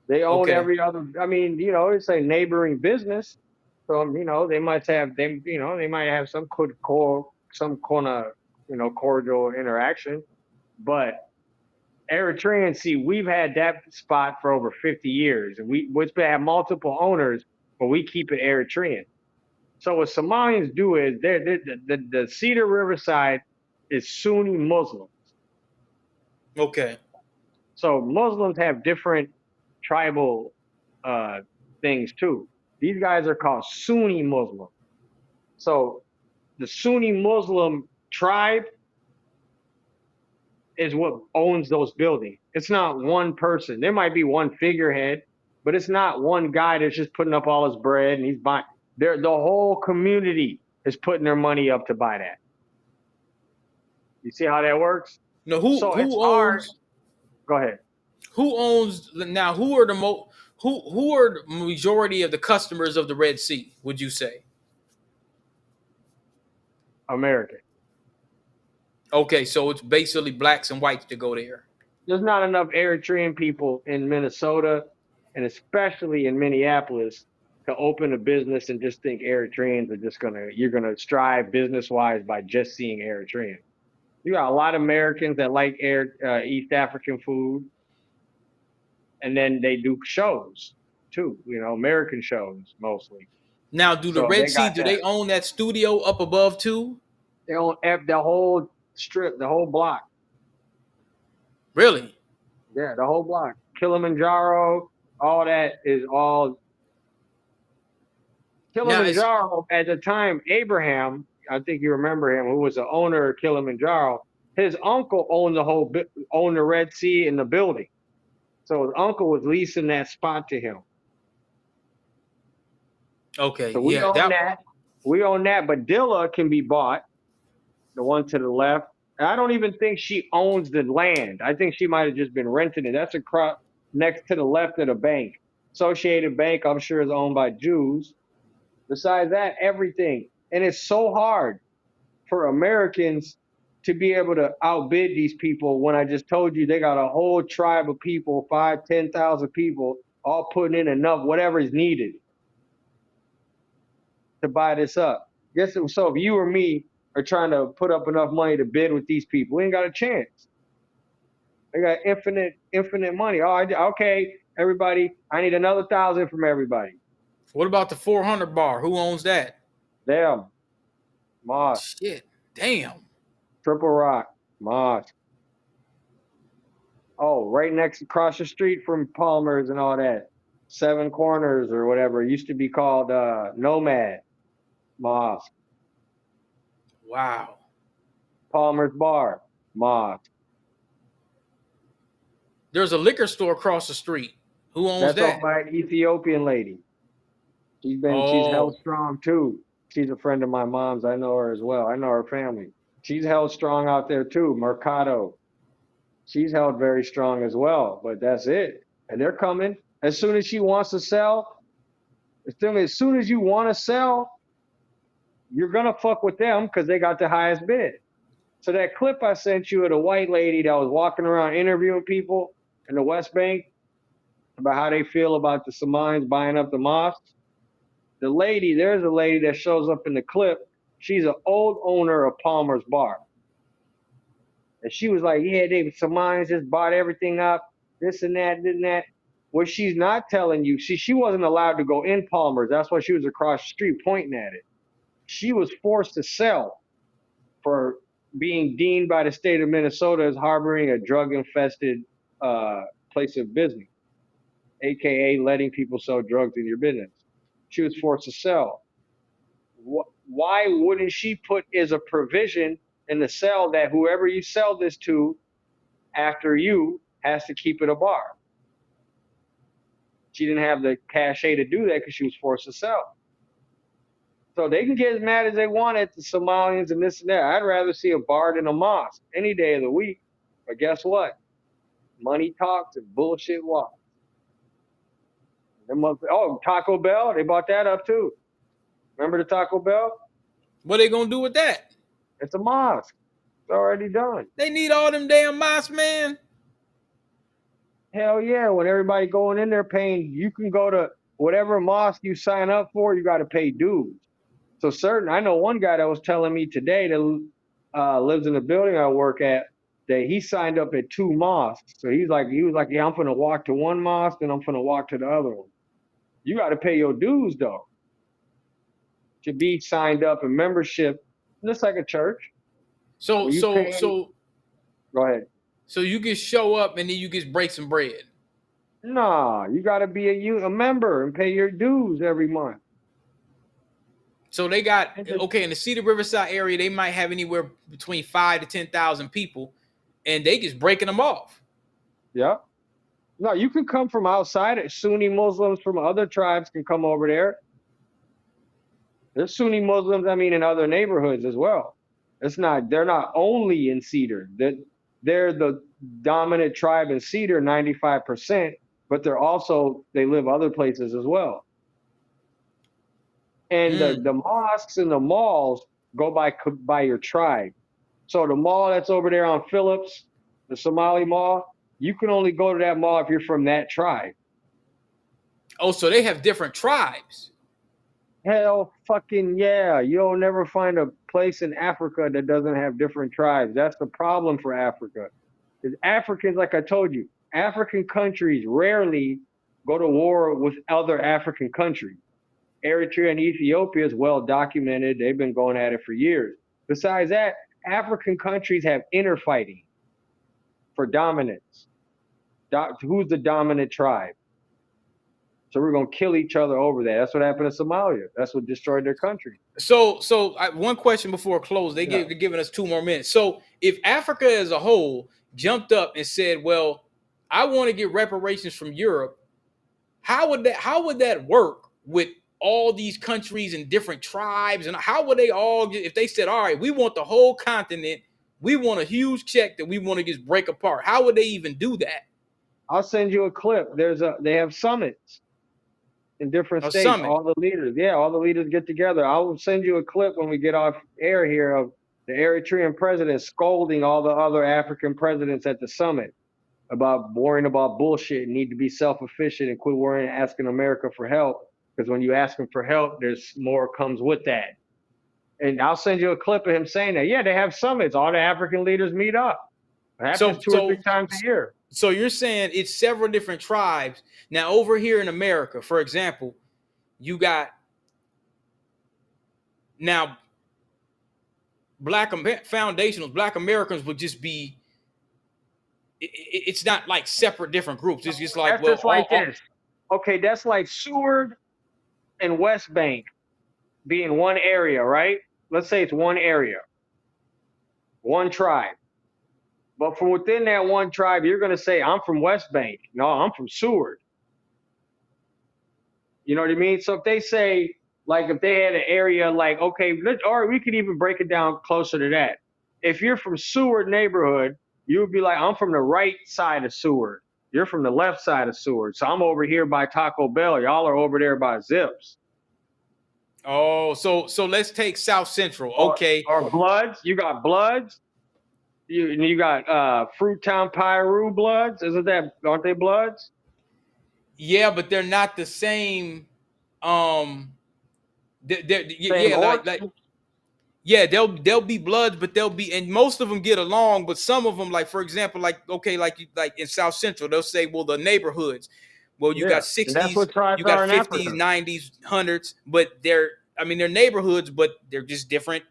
They own Okay. every other. I mean, it's a neighboring business. So they must have they might have some some kind of cordial interaction. But Eritreans, see, we've had that spot for over 50 years, and we've had multiple owners, but we keep it Eritrean. So what Somalians do is the Cedar Riverside is Sunni Muslim. Okay. So Muslims have different tribal uh, things too. These guys are called Sunni Muslim. So the Sunni Muslim tribe is what owns those buildings. It's not one person. There might be one figurehead, but it's not one guy that's just putting up all his bread and he's buying. The whole community is putting their money up to buy that. You see how that works? No, So it's hard. Go ahead. who owns now? Who are the who are the majority of the customers of the Red Sea? Would you say? American. Okay, so it's basically blacks and whites to go there. There's not enough Eritrean people in Minnesota and especially in Minneapolis to open a business and just think Eritreans are just you're gonna strive business wise by just seeing Eritreans. You got a lot of Americans that like East African food, and then they do shows too. American shows mostly. Now, do the So Red they Sea got do that. they own that studio up above too? They own the whole strip, the whole block. Really? Yeah, the whole block. Kilimanjaro, all that is all Now it's Kilimanjaro. At the time, Abraham, I think you remember him, who was the owner of Kilimanjaro. His uncle owned owned the Red Sea and the building. So his uncle was leasing that spot to him. okay. So we Yeah, own that that. We own that, but Dilla can be bought, the one to the left. And I don't even think she owns the land. I think she might have just been renting it. That's across next to the left of the bank. Associated Bank, I'm sure, is owned by Jews. Besides that, everything. And it's so hard for Americans to be able to outbid these people when I just told you they got a whole tribe of people, 5, 10,000 people, all putting in enough, whatever is needed to buy this up. So if you or me are trying to put up enough money to bid with these people, we ain't got a chance. They got infinite money. Oh, okay, everybody, I need another 1,000 from everybody. what about the 400 bar? Who owns that? Damn, Moss, Shit. Damn. Triple Rock, Moss. Oh, right next across the street from Palmer's and all that. Seven Corners or whatever. It used to be called Nomad. Mosque. Wow. Palmer's Bar, mosque. There's a liquor store across the street. Who owns That's owned that? by an Ethiopian lady. She's held Oh, strong too. She's a friend of my mom's. I know her as well. I know her family. She's held strong out there too. Mercado. She's held very strong as well. But that's it. And they're coming as soon as she wants to sell. As soon as you want to sell, you're gonna fuck with them because they got the highest bid. So that clip I sent you of the white lady that was walking around interviewing people in the West Bank about how they feel about the Somalians buying up the mosques. There's a lady that shows up in the clip. She's an old owner of Palmer's Bar. And she was like, yeah, they Somalians just bought everything up, this and that, this and that. What she's not telling you, she wasn't allowed to go in Palmer's. That's why she was across the street pointing at it. She was forced to sell for being deemed by the state of Minnesota as harboring a drug infested place of business, aka letting people sell drugs in your business. She was forced to sell. Why wouldn't she put as a provision in the sale that whoever you sell this to after you has to keep it a bar? She didn't have the cachet to do that because she was forced to sell. So they can get as mad as they want at the Somalians and this and that. I'd rather see a bar than a mosque any day of the week. But guess what? Money talks and bullshit walks. Oh, Taco Bell, they bought that up too. Remember the Taco Bell? what they gonna do with that? It's a mosque. It's already done. They need all them damn mosques, man. Hell yeah. When everybody going in there paying, you can go to whatever mosque you sign up for, you got to pay dues. So I know one guy that was telling me today that lives in the building I work at, that he signed up at 2 mosques. So he was like, yeah, I'm going to walk to one mosque and I'm going to walk to the other one. You got to pay your dues though to be signed up in membership, just like a church. So When you so pay, so go ahead. so you can show up and then you just break some bread. Nah, you got to be a member and pay your dues every month. So they got okay in the Cedar Riverside area. They might have anywhere between 5 to 10,000 people, and they just breaking them off. Yeah. No, you can come from outside. Sunni Muslims from other tribes can come over there. There's Sunni Muslims, I mean, in other neighborhoods as well. They're not only in Cedar. They're the dominant tribe in Cedar, 95%, but they live other places as well. And the mosques and the malls go by your tribe. So the mall that's over there on Phillips, the Somali mall, you can only go to that mall if you're from that tribe. Oh, so they have different tribes. Hell fucking yeah. You'll never find a place in Africa that doesn't have different tribes. That's the problem for Africa. Because Africans, like I told you, African countries rarely go to war with other African countries. Eritrea and Ethiopia is well documented. They've been going at it for years. Besides that, African countries have inner fighting for dominance. Who's the dominant tribe? So we're going to kill each other over that. That's what happened to Somalia. That's what destroyed their country. So one question before close. They're giving us 2 more minutes. So if Africa as a whole jumped up and said, "Well, I want to get reparations from Europe," how would that work with all these countries and different tribes? And how would they all get, if they said, "All right, we want the whole continent, we want a huge check that we want to just break apart"? How would they even do that? I'll send you a clip. They have summits in different A states. summit. All the leaders get together. I will send you a clip when we get off air here of the Eritrean president scolding all the other African presidents at the summit about worrying about bullshit and need to be self-efficient and quit worrying and asking America for help. Because when you ask them for help, there's more comes with that. And I'll send you a clip of him saying that. Yeah, they have summits. All the African leaders meet up. It happens 2 or 3 times a year. So you're saying it's several different tribes. Now, over here in America, for example, you got now Black foundationals, Black Americans would just be. It's not like separate different groups. It's just like this. Okay, that's like Seward and West Bank. be in one area, right? Let's say it's one area, one tribe. But from within that one tribe, you're going to say, I'm from West Bank. No, I'm from Seward. You know what I mean? So if they say, like, if they had an area like, okay, or we could even break it down closer to that. If you're from Seward neighborhood, you would be like, I'm from the right side of Seward. You're from the left side of Seward. So I'm over here by Taco Bell. Y'all are over there by Zips. Oh, so let's take South Central. Or Okay. or Bloods. You got Bloods. You got Fruittown Pyru Bloods. Aren't they Bloods? Yeah, but they're not the same. Um, Same yeah, like origin. yeah, they'll be Bloods, but they'll be, and most of them get along, but some of them, like for example, like okay, like in South Central, they'll say, well, the neighborhoods, well, you Yeah, got and that's 60s, what tribes you got are in 50s, Africa. 90s, hundreds, but they're neighborhoods, but they're just different.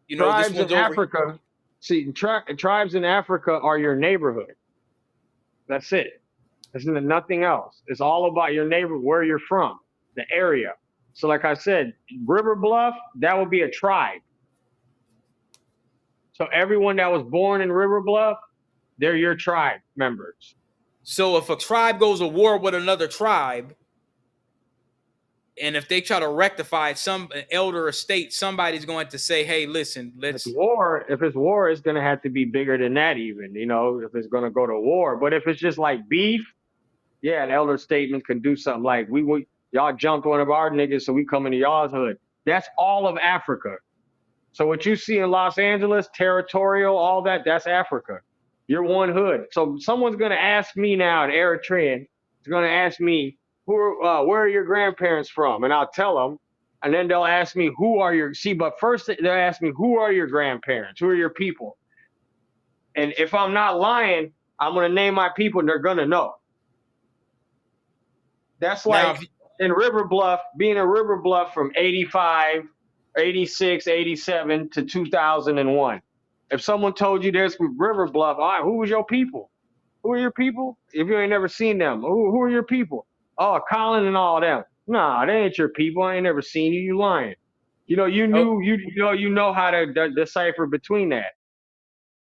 This Tribes in one's over. Africa, see, tribes in Africa are your neighborhood. That's it. There's nothing else. It's all about your neighbor, where you're from, the area. So, like I said, River Bluff, that would be a tribe. So everyone that was born in River Bluff, they're your tribe members. So if a tribe goes to war with another tribe, and if they try to rectify some elder estate, somebody's going to say, hey, listen, If it's let's. war, it's going to have to be bigger than that, even, if it's going to go to war. But if it's just like beef, yeah, an elder statement can do something like, y'all jumped one of our niggas, so we come into y'all's hood. That's all of Africa. So what you see in Los Angeles, territorial, all that, that's Africa. You're one hood. So someone's going to ask me now, an Eritrean, is going to ask me, where are your grandparents from? And I'll tell them. And then they'll ask me, but first they'll ask me, who are your grandparents? Who are your people? And if I'm not lying, I'm going to name my people and they're going to know. That's Now, like in River Bluff, being in River Bluff from 85, 86, 87 to 2001. If someone told you there's from River Bluff, all right, who was your people? Who are your people? If you ain't never seen them, who are your people? Oh, Colin and all them. Nah, they ain't your people. I ain't never seen you. You lying. You know how to decipher between that.